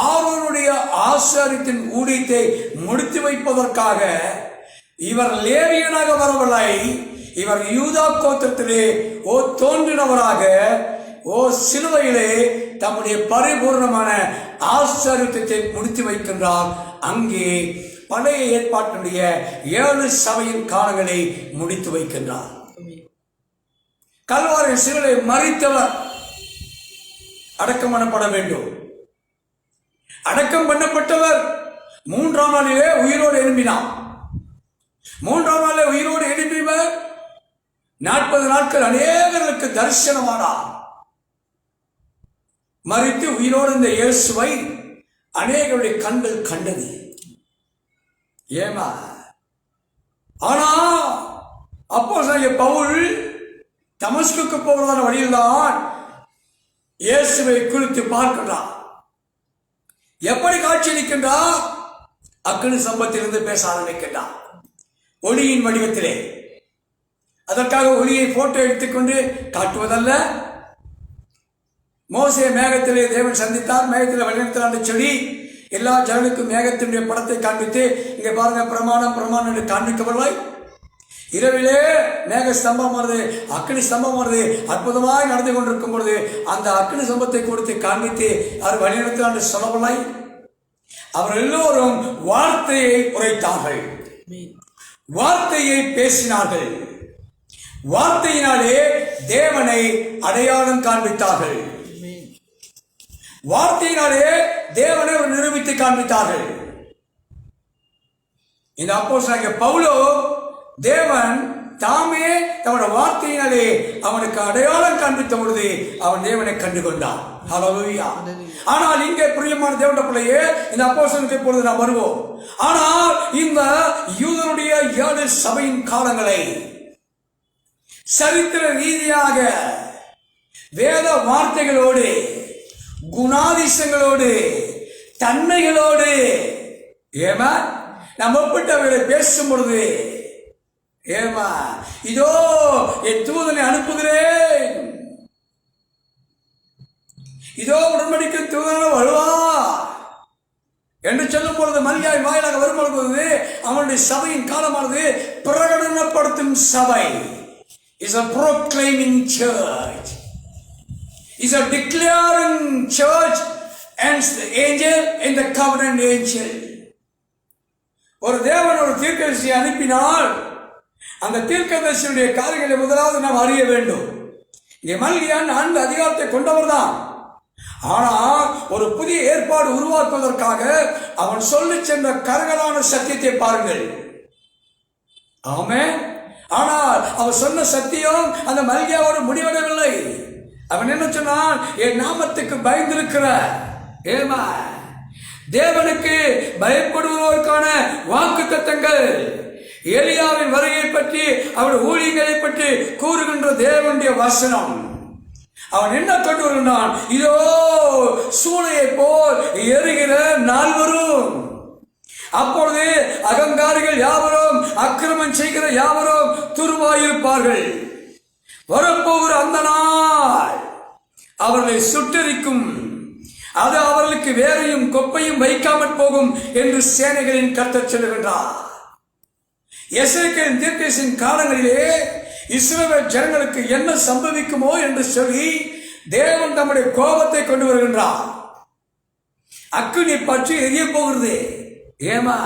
ஆரோனுடைய ஆசாரியத்தின் ஊழியத்தை முடித்து வைப்பதற்காக இவர் லேவியனாக வரவில்லை. இவர் யூதா கோத்திரத்திலே தோன்றினவராக சிலுவையிலே தம்முடைய பரிபூர்ணமான ஆசாரியத்தை முடித்து வைக்கின்றார். அங்கே பழைய ஏற்பாட்டினுடைய 7 சபையின் காலங்களை முடித்து வைக்கின்றார். கல்வாரி சிலுவையை மரித்தவர் அடக்கம் பண்ணப்பட வேண்டும். அடக்கம் பண்ணப்பட்டவர் 3ஆம் நாளிலே உயிரோடு எழும்பினார். 3ஆம் நாளிலே உயிரோடு எழும்பியவர் 40 நாட்கள் அநேகர்களுக்கு தரிசனமானார். மரித்து உயிரோடு இந்த இயேசுவை அநேகருடைய கண்கள் கண்டது. ஆனா அப்போஸ்தலனாகிய பவுல் தமஸ்குக்கு போவதான வழியில்தான் இயேசுவை குறித்து பார்க்கின்றார். எப்படி காட்சியளிக்கின்றார்? அக்கினி சம்பத்திலிருந்து பேச ஆரம்பிக்கின்றார், ஒளியின் வடிவத்திலே. அதற்காக ஒளியை போட்டோ எடுத்துக்கொண்டு காட்டுவதல்ல. மோசே மேகத்திலே தேவன் சந்தித்தார், மேகத்தில் வழிநடத்தினார் சொல்லி எல்லா ஜனங்களுக்கும் மேகத்தினுடைய படத்தை காண்பித்து இங்கே பாருங்க பிரமாணம் பிரமாணம் என்று காண்பிக்கவில்லை. இரவிலே மேக ஸ்தம்பம் வருது, அக்னி ஸ்தம்பம் வருது, அற்புதமாய் நடந்து கொண்டிருக்கும் பொழுது அந்த அக்னி ஸ்தம்பத்தை கொடுத்து காண்பித்து அவர் வழிநடத்தினார் என்று சொல்லவில்லை. அவர் எல்லோரும் வார்த்தையை உரைத்தார்கள், வார்த்தையை பேசினார்கள், வார்த்தையினாலே தேவனை அடையாளம் காண்பித்தார்கள், வார்த்தையினாலே தேவனை நிரூபித்து காண்பித்தார்கள். இந்த அப்போஸ்தலனாகிய பவுலோ தேவன் தாமே தன்னுடைய வார்த்தையினாலே அவனுக்கு அடையாளம் காண்பித்த பொழுது அவன் தேவனை கண்டுகொண்டான். ஹல்லேலூயா. ஆனால் இங்கே பிரியமான தேவனுடைய பிள்ளையே, இந்த அப்போஸ்தலனுக்கு இப்பொழுது நாம் வருவோம். ஆனால் இந்த யூதனுடைய 7 சபையின் காலங்களை சரித்திர ரீதியாக வேத வார்த்தைகளோடு, குணாதிசங்களோடு, தன்மைகளோடு நாம் ஒப்பிட்டவர்களை பேசும் பொழுது ஏமா இதோ என் தூதனை அனுப்புகிறேன், இதோ உடன்படிக்கை தூதன் வருவா என்று சொல்லும் பொழுது மல்கியாவின் வாயிலாக வரும்பொழுது அவனுடைய சபையின் காலமானது பிரகடனப்படுத்தும் சபை. is a proclaiming church, is a declaring church and the angel and the covenant angel. ஒரு தேவன் ஒரு தீர்க்கதரிசியை அனுப்பினால் அந்த தீர்க்கதரிசியுடைய காரியங்களை முதலாவது நாம் அறிய வேண்டும். இங்கே மல்கியா 4 அதிகாரத்தை கொண்டவர் தான். ஆனால் ஒரு புதிய ஏற்பாடு உருவாக்குவதற்காக அவன் சொல்லி சென்ற கரங்களான சத்தியத்தை பாருங்கள். ஆமென். ஆனால் அவன் சொன்ன சத்தியம் அந்த மல்கியாவோடு முடிவடையவில்லை. அவன் என்ன சொன்னான்? என் நாமத்துக்கு பயந்திருக்கிற ஏமா தேவனுக்கு பயப்படுவோருக்கான வாக்குத்தத்தங்கள், எலியாவின் வருகையை பற்றி அவருடைய ஊழியங்களை பற்றி கூறுகின்ற தேவனுடைய வசனம். அவன் என்ன கொண்டு வருகிறான்? இதோ சூளையை போல் எரிகிற நாள் வரும், அப்பொழுது அகங்காரிகள் யாவரும் அக்கிரமம் செய்கிற யாவரும் துருவாயிருப்பார்கள். வரப்போகிற அந்த நாள் அவர்களை சுட்டரிக்கும், அது அவர்களுக்கு வேரையும் கொப்பையும் வைக்காமற் போகும் என்று சேனைகளின் கர்த்தர் சொல்லுகின்றார். எசேக்கியேலின் தீர்க்கதரிசியின் காலங்களிலே இஸ்ரவேல் ஜனங்களுக்கு என்ன சம்பவிக்குமோ என்று சொல்லி தேவன் தம்முடைய கோபத்தை கொண்டு வருகின்றார். அக்கினி பற்றி எரிய போகிறது. ஏமா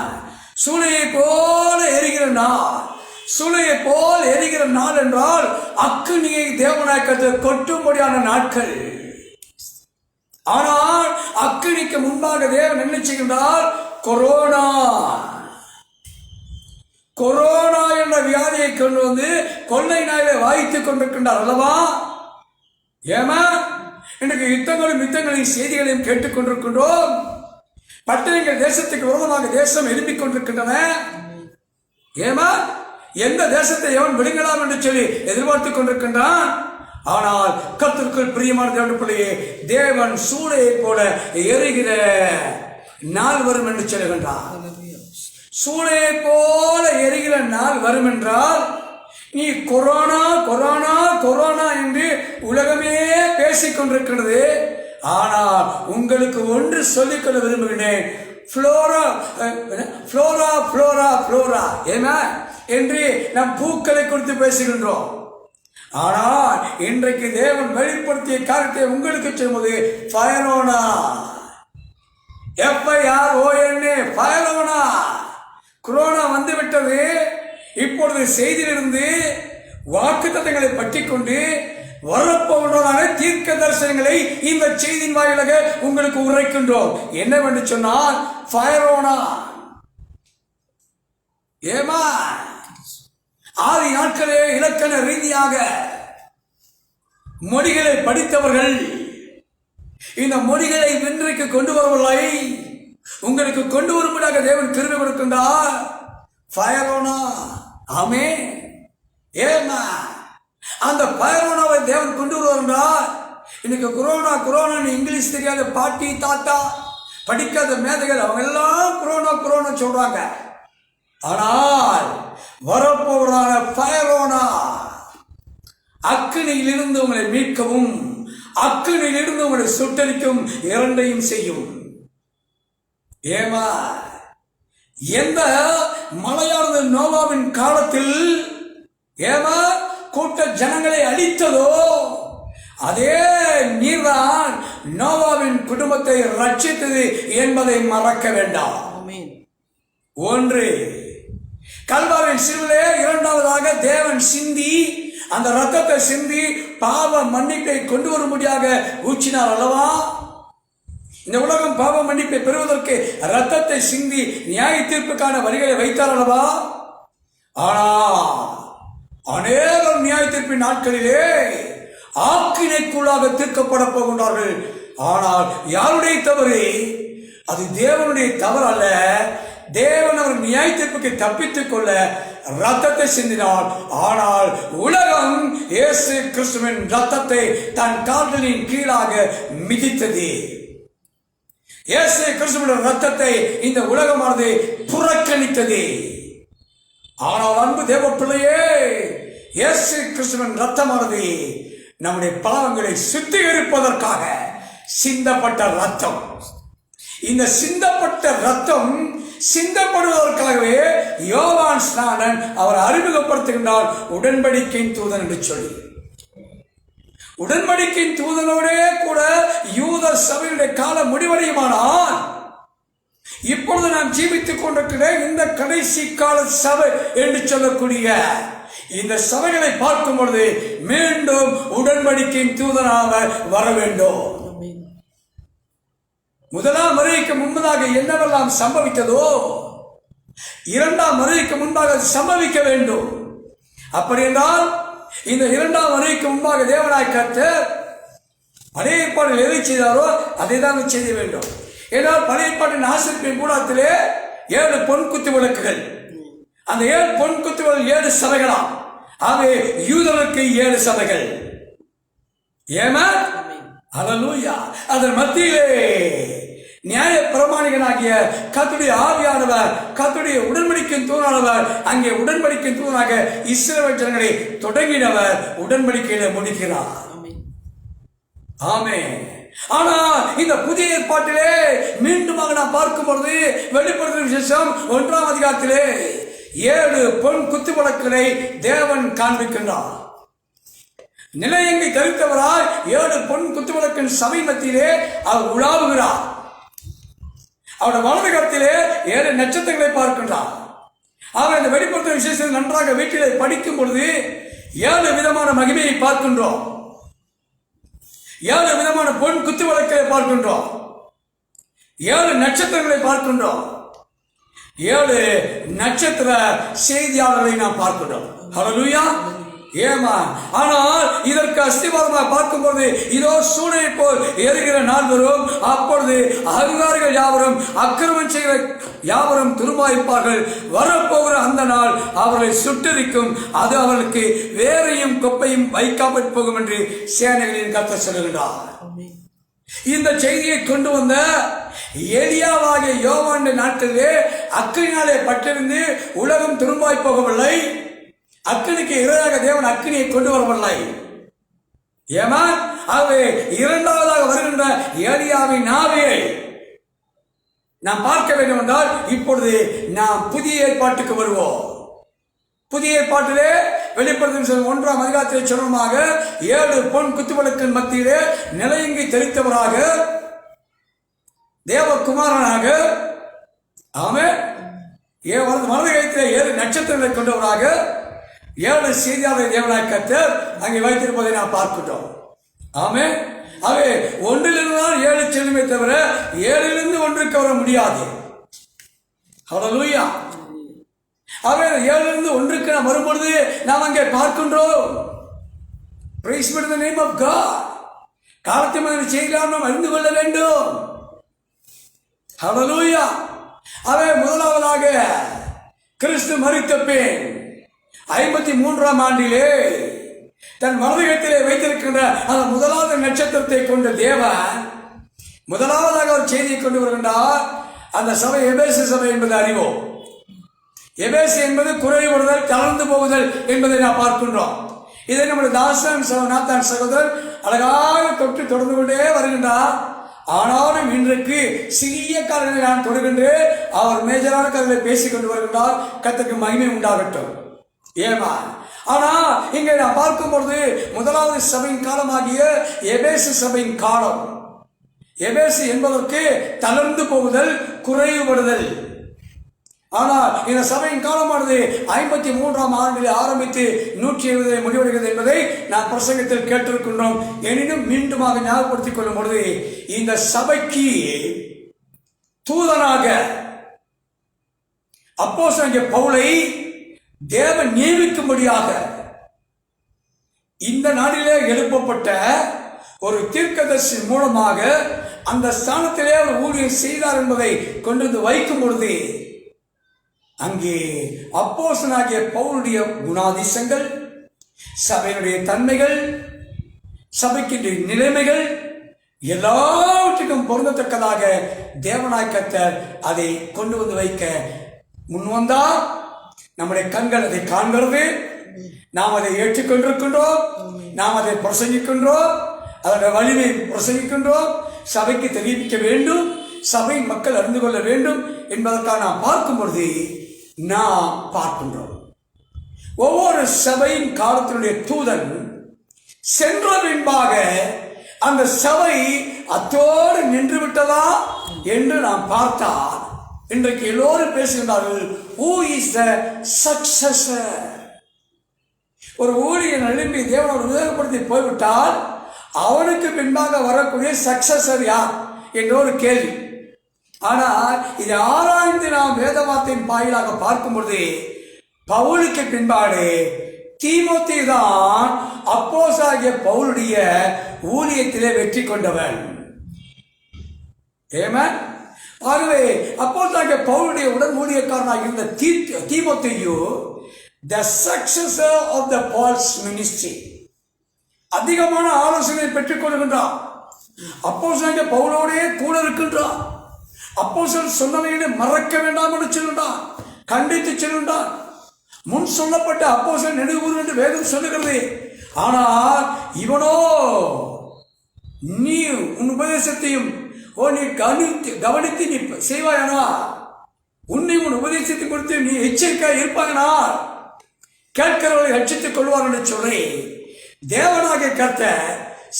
சூளையை போல எரிகிற நாள், சூளையை போல் எரிகிற நாள் என்றால் அக்கினியை தேவனாய் கொட்டும்படியான நாட்கள். ஆனால் அக்கினிக்கு முன்பாக தேவன் என்ன செய்கின்றார்? கொரோனா என்ற வியாதியை கொண்டு வந்து கொள்ளை நாயை வாய்த்துக் கொண்டிருக்கின்றார் அல்லவா? ஏமா இன்றைக்கு யுத்தங்களின் செய்திகளையும் கேட்டுக் கொண்டிருக்கின்றோம். பட்டணங்கள் தேசத்துக்கு விரோதமாக தேசம் எழுப்பிக் கொண்டிருக்கின்றன. ஏமா எந்த தேசத்தை எவன் விடுங்கலாம் என்று சொல்லி எதிர்பார்த்துக் கொண்டிருக்கின்றான். ஆனால் கர்த்தருக்குள் பிரியமான தேவனுடைய பிள்ளையே, தேவன் சூளையை போல எரிகிற நாள் வரும் என்று சொல்லுகின்றார். சூளையை போல எரிகிற நாள் வரும் என்றால் நீ கொரோனா கொரோனா கொரோனா என்று உலகமே பேசிக் கொண்டிருக்கிறது. ஆனால் உங்களுக்கு ஒன்று சொல்லிக்கொள்ள விரும்புகிறேன். ஃப்ளோரா ஃப்ளோரா ஃப்ளோரா ஃப்ளோரா ஏமா என்று நாம் பூக்களை குறித்து பேசுகின்றோம். ஆனால் இன்றைக்கு தேவன் வெளிப்படுத்திய காரியத்தை உங்களுக்கு சொல்லும்போது ஃபயரோனா, FIRONA ஃபயரோனா, கொரோனா வந்துவிட்டது. இப்பொழுது செய்தியிலிருந்து வாக்குத்தத்தங்களை பற்றி கொண்டு வரப்போவதான தீர்க்க தரிசனங்களை இந்த செய்தியின் வாயிலாக உங்களுக்கு உரைக்கின்றோம். என்னவென்று சொன்னால் ஃபயரோனா. ஏமா ஆதி நாட்களே இலக்கண ரீதியாக மொழிகளை படித்தவர்கள் இந்த மொழிகளை இன்றைக்கு கொண்டு வரவில்லை, உங்களுக்கு கொண்டு வரும்படியாக தேவன் கிருபை கொடுக்கின்றார். ஃபயரோனா. ஆமென். ஏமா அந்த ஃபயரோனாவை தேவன் கொண்டு வருவார். இன்னைக்கு கொரோனா கொரோனா இங்கிலீஷ் தெரியாத பாட்டி தாத்தா படிக்காத மேதைகள் அவங்க எல்லாம் கொரோனா கொரோனா சொல்றாங்க. ஆனால் வரப்போவதான ஃபயரோனா அக்கினியிலிருந்து உங்களை மீட்கவும் அக்கினியிலிருந்து உங்களை சுட்டரிக்கும் இரண்டையும் செய்யும். ஏமா எந்த மலையானது நோவாவின் காலத்தில் ஏமா கூட்ட ஜனங்களை அழித்ததோ அதே நீர்தான் நோவாவின் குடும்பத்தை ரட்சித்தது என்பதை மறக்க வேண்டாம். ஒன்று கல்வாரின் சிலுவையிலே, இரண்டாவதாக தேவன் சிந்தி அந்த ரத்தத்தை சிந்தி பாவ மன்னிப்பை கொண்டு வரும்படியாக ஊற்றினார் அல்லவா? இந்த உலகம் பாவ மன்னிப்பை பெறுவதற்கு ரத்தத்தை சிந்தி நியாய தீர்ப்புக்கான வழிகளை வைத்தார் அல்லவா? ஆனால் அநேகம் நியாய தீர்ப்பின் நாட்களிலே ஆக்கினைக்குள்ளாக தீர்க்கப்பட போகின்றார்கள். ஆனால் யாருடைய தவறு? அது தேவனுடைய தவறு அல்ல. தேவன் அவர் நியாய தீர்ப்புக்கு தப்பித்துக் கொள்ள ரத்தத்தை சிந்தினார். ஆனால் உலகம் இயேசு கிறிஸ்துவின் ரத்தத்தை தன் கால்களின் கீழாக மிதித்தது. இயேசு கிறிஸ்துவின் ரத்தத்தை இந்த உலகமானது புறக்கணித்தது. ஆனால் அன்பு தேவ பிள்ளையே, இயேசு கிறிஸ்துவின் ரத்தமானது நம்முடைய பாவங்களை சுத்திகரிப்பதற்காக சிந்தப்பட்ட ரத்தம். இந்த சிந்தப்பட்ட ரத்தம் சிந்தப்படுவதற்காகவே யோவான் ஸ்நானன் அவர் அறிமுகப்படுத்துகின்றார் உடன்படிக்கையின் தூதன் என்று சொல்லி. உடன்படிக்கையின் தூதனோடே கூட யூத சபையுடைய காலம் முடிவடையுமானால், இப்பொழுது நாம் ஜீவித்துக் கொண்டிருக்கிற இந்த கடைசி கால சபை என்று சொல்லக்கூடிய இந்த சபைகளை பார்க்கும் பொழுது மீண்டும் உடன்படிக்கையின் தூதனாக வர வேண்டும். முதலாம் வருகைக்கு முன்பதாக என்னவெல்லாம் சம்பவித்ததோ, இரண்டாம் வருகைக்கு முன்பாக சம்பவிக்க வேண்டும். அப்படி என்றால் இந்த இரண்டாம் வருகைக்கு முன்பாக தேவனாய் கர்த்தர் பழைய ஏற்பாட்டில் எதை செய்தாரோ அதை தான் செய்ய வேண்டும். ஏனால் பழைய ஏற்பாட்டின் ஆசிரியப்பின் கூடத்திலே 7 பொன் குத்து விளக்குகள், அந்த 7 பொன் குத்து விளக்கு 7 சபைகளாம். ஆகவே யூதர்களுக்கு 7 சபைகள். ஆமென், ஹல்லேலூயா. அதன் மத்தியிலே நியாய பிரமாணிகனாகிய கர்த்தருடைய ஆவியானவர், கர்த்தருடைய உடன்படிக்கையின் தூதனானவர் அங்கே உடன்படிக்கையின் தூதனாக இஸ்ரவேல் ஜனங்களை தொடங்கினவர் உடன்படிக்கையில முடிக்கிறார். ஆமென். ஆனால் இந்த புதிய ஏற்பாட்டிலே மீண்டுமாக நாம் பார்க்கும் பொழுது வெளிப்படுத்தும் விசேஷம் 1ஆம் அதிகாரத்திலே 7 பொன் குத்து விளக்குகளை தேவன் காண்பிக்கின்றார். நிலையங்கை தரித்தவராய் 7 பொன் குத்து விளக்கின் சபை மத்தியிலே அவர் உலாவுகிறார். அவருடைய வலது கரத்திலே 7 நட்சத்திரங்களை பார்க்கின்றார். அவர் இந்த வெளிப்படுத்தும் விசேஷத்தை நன்றாக வீட்டிலே படிக்கும் பொழுது 7 விதமான மகிமையை பார்க்கின்றோம். 7 விதமான பொன் குத்து விளக்குகளை பார்க்கின்றோம். 7 நட்சத்திரங்களை பார்க்கின்றோம். 7 நட்சத்திர செய்தியாளர்களை நாம் பார்க்கின்றோம். ஹல்லேலூயா. ஏமா, ஆனால் இதற்கு அஸ்திவாரமாக பார்க்கும்போது இதோ சூளையை போல் எரிகிற நாள் வரும். அப்பொழுது அதிகாரிகள் யாவரும் அக்கிரமம் செய்கிற யாவரும் துரும்பாய்ப்பார்கள். வரப்போகிற அந்த நாள் அவர்களை சுட்டரிக்கும். அது அவர்களுக்கு வேறையும் கொப்பையும் வைக்காமல் போகும் என்று சேனைகளின் கர்த்தர் சொல்லுகிறார். இந்த செய்தியை கொண்டு வந்த எலியாவாகிய யோவான் நாட்டிலே அக்கினியாலே பட்டிருந்து உலகம் துரும்பாய் போகவில்லை. அக்கினிக்கு இரையாக தேவன் அக்கினியை கொண்டு வரவில்லை. ஏமா, ஆகவே இரண்டாவதாக வருகின்ற ஏலியாவின் ஆவியை நாம் பார்க்க வேண்டும் என்றால் இப்பொழுது நாம் புதிய ஏற்பாட்டுக்கு வருவோம். புதிய ஏற்பாட்டிலே வெளிப்படுத்தும் 1ஆம் அதிகாரத்திலே சொன்னமாக 7 பொன் குத்துவிளக்கின் மத்தியிலே நிலையங்கி தெரித்தவராக தேவகுமாரனாக, ஆமென், வலது கைத்திலே 7 நட்சத்திரங்களை கொண்டவராக 7 செய்தியாளர் தேவனாய் கர்த்தர் அங்கே வைத்திருப்பதை நாம் பார்க்கின்றோம். ஆமென். அவை ஒன்றிலிருந்து 7 செல்லுமே தவிர 7லிருந்து 1க்கு வர முடியாது. ஹல்லேலூயா. அவை 7லிருந்து 1க்கு நாம் வரும்பொழுது நாம் அங்கே பார்க்கின்றோம். Praise be the name of God. காலத்தை முதல் செய்யலாம் நாம் அறிந்து கொள்ள வேண்டும். ஹல்லேலூயா. அவை முதலாவதாக கிறிஸ்து மரித்த பின் 53ஆம் ஆண்டிலே தன் வலதுகரத்திலே வைத்திருக்கின்ற அந்த முதலாவது நட்சத்திரத்தை கொண்ட தேவன் முதலாவதாக ஒரு செய்தியை கொண்டு வருகின்றார். அந்த சபை எபேசு சபை என்பதை அறிவோம். எபேசு என்பது குறைவுறுதல், தளர்ந்து போகுதல் என்பதை நாம் பார்க்கின்றோம். இதை நம்முடைய நாத்தான் சகோதரர் அழகாக தொட்டு தொடர்ந்து கொண்டே வருகின்றார். ஆனாலும் இன்றைக்கு சிறிய காரணங்களை நான் தொடுகின்றேன். அவர் மேஜரான கருத்தை பேசிக் கொண்டு வருகின்றார். கர்த்தருக்கு மகிமை உண்டாகட்டும். ஏமா, ஆனா இங்கே நான் பார்க்கும் பொழுது முதலாவது சபையின் காலமாகிய எபேசு சபையின் காலம். எபேசு என்பதற்கு தளர்ந்து போகுதல், குறைவுபடுதல். ஆனால் இந்த சபையின் காலமானது 53ஆம் ஆண்டில் ஆரம்பித்து 170 முடிவடைகிறது என்பதை நான் பிரசங்கத்தில் கேட்டிருக்கின்றோம். எனினும் மீண்டுமாக ஞாபகப்படுத்திக் கொள்ளும் பொழுது இந்த சபைக்கு தூதனாக அப்போஸ்தலனாகிய பவுலை தேவன் நியமிக்கும்படியாக இந்த நாளிலே எழுப்பப்பட்ட ஒரு தீர்க்கதரிசி மூலமாக அந்த ஸ்தானத்திலே அவர் ஊழியம் செய்தார் என்பதை கொண்டு வந்து வைக்கும் பொழுது அங்கே அப்போஸ்தலனாகிய பவுலுடைய குணாதிசங்கள், சபையினுடைய தன்மைகள், சபைக்கு நிலைமைகள் எல்லாவற்றுக்கும் பொருந்தத்தக்கதாக தேவனாய் கர்த்தர் அதை கொண்டு வந்து வைக்க முன்வந்தார். நம்முடைய கண்கள் அதை காண்கிறது, நாம் அதை ஏற்றுக்கொண்டிருக்கின்றோம், நாம் அதை பிரசங்கிக்கின்றோம், அதனுடைய வலிமை பிரசங்கிக்கின்றோம், சபைக்கு தெரிவிக்க வேண்டும், சபையின் மக்கள் அறிந்து கொள்ள வேண்டும் என்பதற்காக நாம் பார்க்கும் பொழுது நாம் பார்க்கின்றோம். ஒவ்வொரு சபையின் காலத்தினுடைய தூதன் சென்ற பின்பாக அந்த சபை அத்தோடு நின்று விட்டதா என்று நாம் பார்த்தால், இன்றைக்கு எல்லோரும் பேசுகின்றார்கள், who is the successor? ஒரு ஊழியன் எழுப்பி தேவனோடு உபயோகப்படுத்தி போய்விட்டால் அவனுக்கு பின்பாக வரக்கூடிய சக்சஸர் யார் என்ற ஒரு கேள்வி. ஆனால் இதை ஆராய்ந்து நாம் வேத வார்த்தையின் வாயிலாக பார்க்கும் பொழுது பவுலுக்கு பின்பாடு தீமோத்தே தான் அப்போஸ்தலனாகிய பவுலுடைய ஊழியத்திலே வெற்றி கொண்டவன். ஆமென். ஆகவே அப்போஸ்தலனாகிய பவுலுடைய உடன் ஊழியக்காரனாக இருந்த தீமோத்தேயு the successor of the Paul's ministry, அதிகமான ஆலோசனை பெற்றுக் கொள்கின்றான். அப்போஸ்தலனாகிய பவுலோடே கூட இருக்கின்றான். அப்போஸ்தலன் சொன்னவைகளை மறக்க வேண்டாம் என்று சொல்கின்றான், கண்டித்து சொல்கின்றான். முன் சொல்லப்பட்ட அப்போஸ்தலன் நெடுகூறு என்று வேதம் சொல்லுகிறது. ஆனால் இவனோ நீ உன் உபதேசத்தையும் நீ கவனித்து நீ செய்வாயானா, உன்னை உன் உபதேசத்தை குறித்து நீ எச்சரிக்கையாக இருப்பாங்கனால் கேட்கிறவர்களை ரட்சித்துக் கொள்வார் என்று சொல்லி தேவனாகிய கர்த்தர்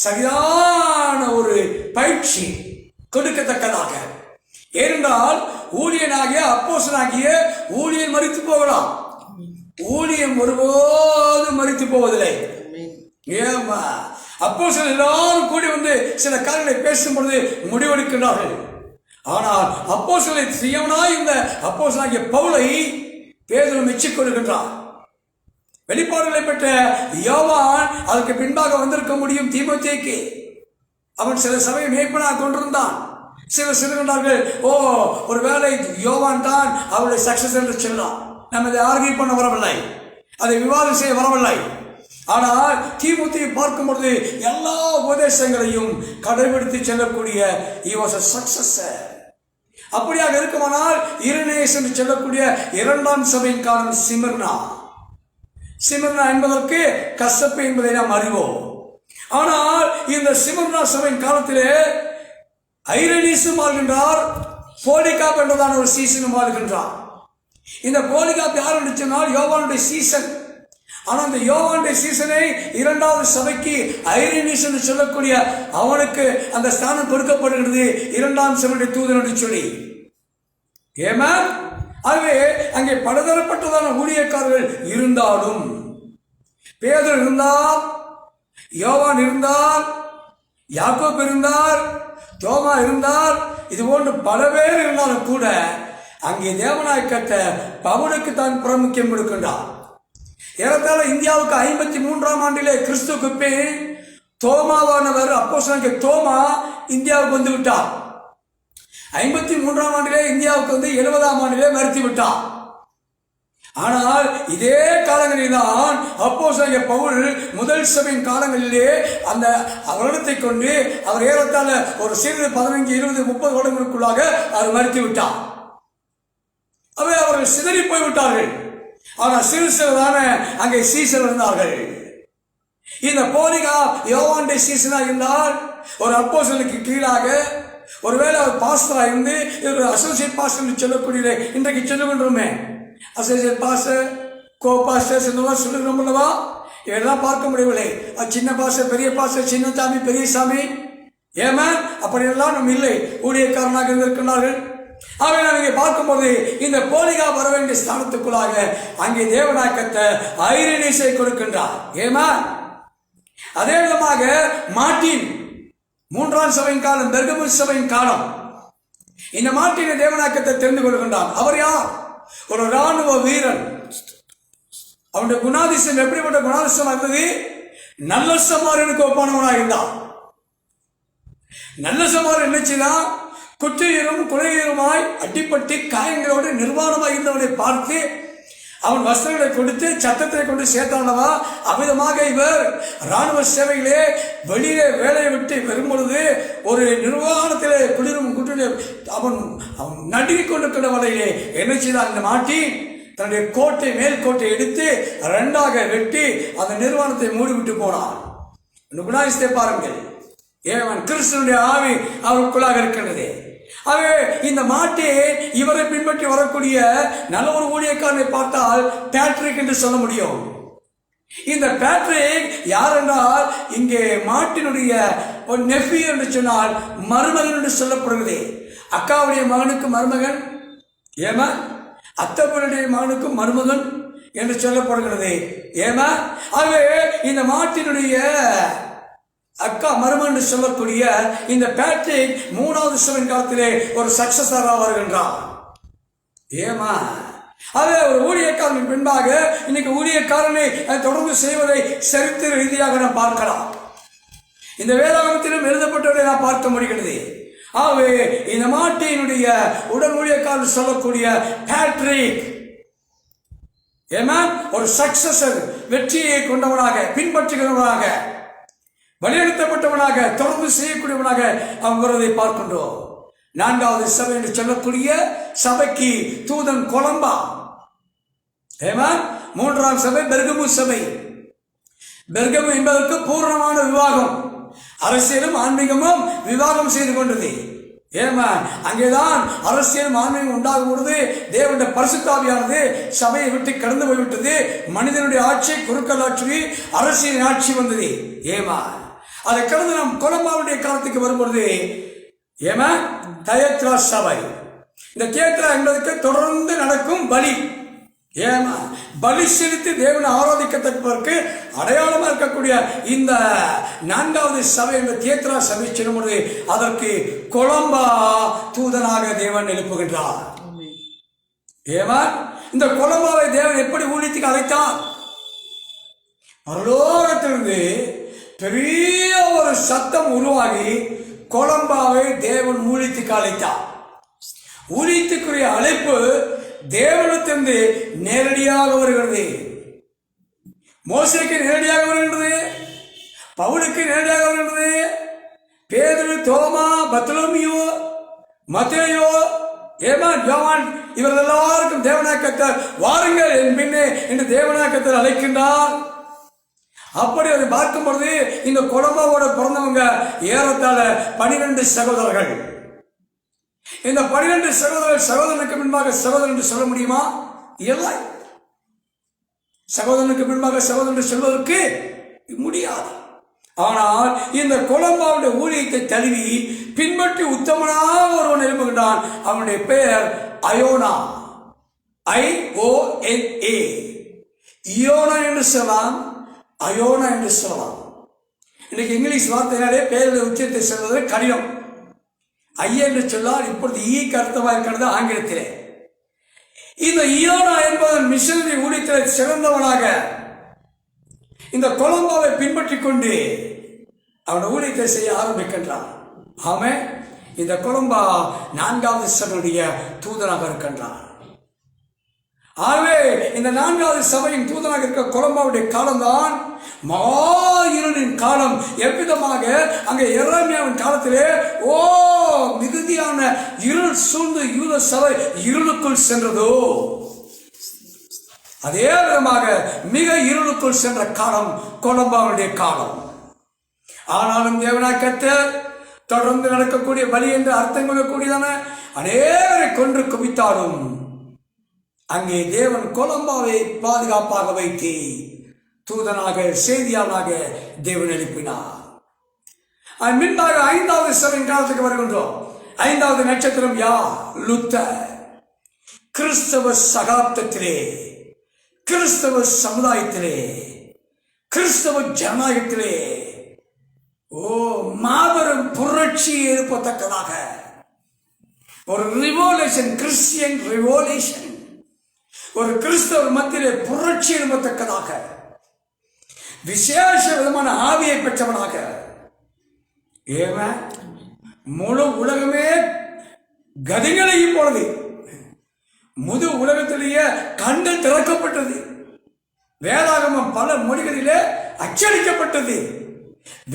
சரியான ஒரு பயிற்சி கொடுக்கத்தக்கதாக. ஏனென்றால் ஊழியனாகிய அப்போஸ்தலனாகிய ஊழியன் மரித்து போகலாம், ஊழியம் ஒருபோதும் மரித்து போவதில்லை. ஏமா அப்போஸ்தலர் எல்லாரும் கூடி வந்து சில காரியங்களை பேசும் பொழுது முடிவெடுக்கின்றார்கள். ஆனால் அப்போஸ்தலரை செய்யவனாய் இந்த அப்போஸ்தலனாகிய பவுலை பேதுரு மெச்சிக் கொள்கின்றார். வெளிப்பாடுகளை பெற்ற யோவான் அதற்கு பின்பாக வந்திருக்க முடியும் தீமோத்தேயுக்கு. அவன் சில சபையை மேய்ப்பனாக கொண்டிருந்தான். சிலர் சொல்கின்றார்கள், ஒரு வேளை யோவான் தான் அவருடைய சக்சஸ் என்று சொல்லலாம். நம்ம இதை ஆர்கியூ பண்ண வரவில்லை, அதை விவாதம் செய்ய வரவில்லை. ஆனால் தீமோத்தேயுவை பார்க்கும் பொழுது எல்லா உபதேசங்களையும் கடைபிடித்து செல்லக்கூடிய he was a successor. அப்படியாக இருக்குமானால் இரினேஸ் என்று சொல்லக்கூடிய இரண்டாம் சபையின் காலம் சிமிர்னா. சிமிர்னா என்பதற்கு கசப்பு என்பதை நாம் அறிவோம். ஆனால் இந்த சிமிர்னா சபையின் காலத்திலே ஐரனீசும் ஆள்கின்றார், போலிகாப் என்றதான ஒரு சீசனும் ஆள்கின்றார். இந்த போலிகாப் யார் என்று சொன்னால் யோவானுடைய சீசன். ஆனால் அந்த யோவானுடைய சீசனை இரண்டாவது சபைக்கு ஐரனீஸ் என்று சொல்லக்கூடிய அவனுக்கு அந்த ஸ்தானம் கொடுக்கப்படுகிறது, இரண்டாம் சபையுடைய தூதன் என்று சொல்லி. ஏமா ஆகவே அங்கே பலதரப்பட்டதான ஊழியக்காரர்கள் இருந்தாலும், பேதுரு இருந்தார், யோவான் இருந்தார், யாக்கோபு இருந்தார், தோமா இருந்தார், இது போன்று பல பேர் இருந்தாலும் கூட அங்கே தேவனாய் கர்த்தர் பவுலுக்கு தான் பிராமுக்கியம் கொடுக்கின்றார். ஏறத்தாழ இந்தியாவுக்கு 53ஆம் ஆண்டிலே கிறிஸ்துவுக்கு பின் தோமாவானவர் அப்போஸ்தலனாகிய தோமா இந்தியாவுக்கு வந்து விட்டார். 53ஆம் ஆண்டிலே இந்தியாவுக்கு வந்து 70ஆம் ஆண்டிலே மரித்து விட்டார். ஆனால் இதே காலங்களில் தான் அப்போஸ்தலனாகிய பவுல் முதல் சபையின் காலங்களிலே அந்த வருடத்தை கொண்டு அவர் ஏறத்தாழ ஒரு சிறிது 15, 20, 30 வருடங்களுக்குள்ளாக அவர் மரித்து விட்டார். அவை அவர்கள் சிதறி போய்விட்டார்கள். ஆனால் சிறு சிறுதான அங்கே சீசன் இருந்தார்கள். இந்த போலிகா யோவானுடைய சீசனாக இருந்தால் ஒரு அப்போஸ்தலனுக்கு கீழாக ஒருவேளை அவர் பாஸ்டரா இருந்து ஒரு அசோசியேட் பாஸ்டர் என்று சொல்லக்கூடிய இன்றைக்கு சொல்லுகின்றோமே, அசோசியேட் பாஸ்டர், கோ பாஸ்டர்ஸ் என்றெல்லாம் சொல்லுகிறோம் அல்லவா? இதெல்லாம் பார்க்க முடியவில்லை. சின்ன பாஸ்டர், பெரிய பாஸ்டர், சின்ன சாமி, பெரிய சாமி, ஏமா அப்படியெல்லாம் நம்ம இல்லை, ஊழியக்காரனாக இருந்திருக்கிறார்கள். அவை நாம் இங்கே பார்க்கும்போது இந்த போலிகா வர வேண்டிய ஸ்தானத்துக்குள்ளாக அங்கே தேவனாய் கர்த்தர் ஐரனீஸை கொடுக்கின்றார். ஏமா அதே விதமாக மார்ட்டின் 3ஆம் சபையின் காலம், பெர்கமு சபையின் காலம், இந்த மார்ட்டினை தேவனாய் கர்த்தர் தெரிந்து கொள்கின்றார். அவர் யார்? ஒரு ராணுவ வீரன். அவனுடைய குணாதிசயம் எப்படிப்பட்ட குணாதிசயம் இருந்தது? நல்ல சமாரியனுக்கு ஒப்பானவனாக இருந்தான். நல்ல சமாரியன் என்ன செய்தான்? குற்றையரும் குறையருமாய் அடிப்பட்டு காயங்களோடு நிர்வாணமாக இருந்தவனை பார்த்து அவன் வஸ்திரங்களை கொடுத்து சத்தத்தை கொண்டு சேர்த்தானவா. அவ்விதமாக இவர் இராணுவ சேவையிலே வெளியே வேலையை விட்டு வரும்பொழுது ஒரு நிர்வாணத்திலே குளிரும் குற்றிலே அவன் நடுங்கிக் கொண்டிருக்கிற வரையிலே என்ன செய்தான்? இந்த மாட்டி தன்னுடைய கோட்டை மேல் கோட்டை எடுத்து ரெண்டாக வெட்டி அந்த நிர்வாணத்தை மூடிவிட்டு போனான். குணாதிசயத்தை பாருங்கள். ஏவன் கிறிஸ்துவனுடைய ஆவி அவருக்குள்ளாக இருக்கின்றது. ஆகவே இந்த மாட்டே இவரை பின்பற்றி வரக்கூடிய நல்ல ஒரு ஊழியக்காரனை பார்த்தால் பேட்ரிக் என்று சொல்ல முடியும். இந்த பேட்ரிக் யார் என்றால் இங்கே மாட்டினுடைய ஒரு நெஃப்யூ என்று சொன்னால் மருமகன் என்று சொல்லப்படுகிறது. அக்காவுடைய மகனுக்கு மருமகன், ஏமா அத்தப்பனுடைய மகனுக்கு மருமகன் என்று சொல்லப்படுகிறது. ஏமா ஆகவே இந்த மாட்டினுடைய அக்கா மருமகன் என்று சொல்லக்கூடிய இந்த பேட்ரிக் 3வது சபையின் காலத்திலே ஒரு சக்சஸராக வருகின்றார். ஏமா அதே ஒரு ஊழியக்காரன் பின்பாக இன்னைக்கு ஊழியக்காரனை தொடர்ந்து செய்வதை சரித்திர ரீதியாக நாம் பார்க்கலாம். இந்த வேதாகமத்திலும் எழுதப்பட்டதை நாம் பார்க்க முடிகிறது. ஆகவே இந்த மாட்டினுடைய உடல் ஊழியக்காரன் சொல்லக்கூடிய பேட்ரிக் ஏமா ஒரு சக்சஸர், வெற்றியை கொண்டவனாக, பின்பற்றுகிறவனாக, வழிநடத்தப்பட்டவனாக, தொடர்ந்து செய்யக்கூடியவனாக அவன் வருவதை பார்க்கின்றோம். 4வது சபை என்று சொல்லக்கூடிய சபைக்கு தூதன் கொலம்பா. ஏமா 3ஆம் சபை பெர்கமு சபை. பெர்கமு என்பதற்கு பூர்ணமான விவாகம், அரசியலும் ஆன்மீகமும் விவாகம் செய்து கொண்டது. ஏமா அங்கேதான் அரசியலும் ஆன்மீகம் உண்டாகும் பொழுது தேவனுடைய பரிசுத்தாவியானது சபையை விட்டு கடந்து போய்விட்டது. மனிதனுடைய ஆட்சி, குருக்கள் ஆட்சி, அரசியலின் ஆட்சி வந்தது. ஏமா அதை கடந்து நாம் கொலம்பாவுடைய காலத்துக்கு வரும்பொழுது ஏமா தயத்ரா சபை. இந்த தியேத்ரா என்பதற்கு தொடர்ந்து நடக்கும் பலி. ஏமா பலி செலுத்தி தேவனை ஆராதிக்கத்தக்கதற்கு அடையாளமா இருக்கக்கூடிய இந்த 4வது சபை என்ற தியேத்ரா சபை செல்லும்பொழுது அதற்கு கொலம்பா தூதனாக தேவன் எழுப்புகின்றார். ஏமா இந்த கொலம்பாவை தேவன் எப்படி ஊழியத்துக்கு அழைத்தார்? பரலோகத்திலிருந்து பெரிய ஒரு சத்தம் உருவாகி கொலம்பாவை தேவன் ஊழியத்துக்கு அழைத்தார். ஊழியத்துக்குரிய அழைப்பு தேவனிடத்திலிருந்து நேரடியாக வருகிறது. மோசேக்கு நேரடியாக வருகின்றது, பவுலுக்கு நேரடியாக வருகின்றது, பேதுரு, தோமா, பர்தலோமியு, மத்தேயு, ஏமா, யோவான் இவர்கள் எல்லாருக்கும் தேவனாய் கர்த்தர் வாருங்கள் என் பின்னே என்று தேவனாய் கர்த்தர் அழைக்கின்றார். அப்படி அதை பார்க்கும் பொழுது இந்த கொலம்பாவோட பிறந்தவங்க ஏறத்தாழ 12 சகோதரர்கள். இந்த 12 சகோதரர்கள் சகோதரனுக்கு பின்பாக சகோதரன் என்று சொல்ல முடியுமா? இல்லை. சகோதரனுக்கு பின்பாக சகோதரன் என்று சொல்வதற்கு முடியாது. ஆனால் இந்த கொலம்பாவுடைய ஊழியத்தை தழுவி பின்பற்றி உத்தமனாக ஒருவன் எழுப்புகின்றான். அவனுடைய பெயர் அயோனா. IONA. இயோனா என்று சொல்லலாம், அயோனா என்று சொல்லலாம். இன்னைக்கு இங்கிலீஷ் வார்த்தையினாலே பெயருடைய உச்சத்தை சொல்வது கடினம். ஐயா என்று சொல்லால் இப்பொழுது ஈக்கு அர்த்தமாக இருக்கிறது ஆங்கிலத்திலே. இந்த இயோனா என்பதன் மிஷனரி ஊழியத்தில் சிறந்தவனாக இந்த கொலம்பாவை பின்பற்றி கொண்டு அவன் ஊழியத்தை செய்ய ஆரம்பிக்கின்றான். ஆமென். இந்த கொலம்பா 4வது சபையுடைய தூதனாக இருக்கின்றான். ஆகவே இந்த 4வது சபையின் தூதனாக இருக்க கொலம்பாவுடைய காலம்தான் மாயிருளின் காலம். எவ்விதமாக அங்கே எரேமியாவின் காலத்திலே மிகுதியான இருள் சூழ்ந்து யூத சபை இருளுக்குள் சென்றதோ, அதே விதமாக மிக இருளுக்குள் சென்ற காலம் கொலம்பாவுடைய காலம். ஆனாலும் தேவனாய் கர்த்தர் தொடர்ந்து நடக்கக்கூடிய பலி என்று அர்த்தம் கொள்ளக்கூடியதான அநேகரை கொன்று குவித்தாலும் அங்கே தேவன் கொலம்பாவை பாதுகாப்பாக வைத்து தூதனாக, செய்தியாளனாக தேவன் எழுப்பினார். முன்பாக 5வது சபையின் காலத்துக்கு வருகின்றோம். 5வது நட்சத்திரம் யார்? லூத்தர். கிறிஸ்தவ சகாப்தத்திலே, கிறிஸ்தவ சமுதாயத்திலே, கிறிஸ்தவ ஜனநாயகத்திலே மாபெரும் புரட்சி எழுப்பத்தக்கதாக ஒரு ரிவோல்யூஷன், கிறிஸ்டியன் ரிவோல்யூஷன், ஒரு கிறிஸ்தவர் மத்தியிலே புரட்சி எழுப்பத்தக்கதாக விசேஷ விதமான ஆவியை பெற்றவனாக முழு உலகமே கதிகளையும் போனது. முழு உலகத்திலேயே கண்கள் திறக்கப்பட்டது. வேதாகமம் பல மொழிகளிலே அச்சடிக்கப்பட்டது.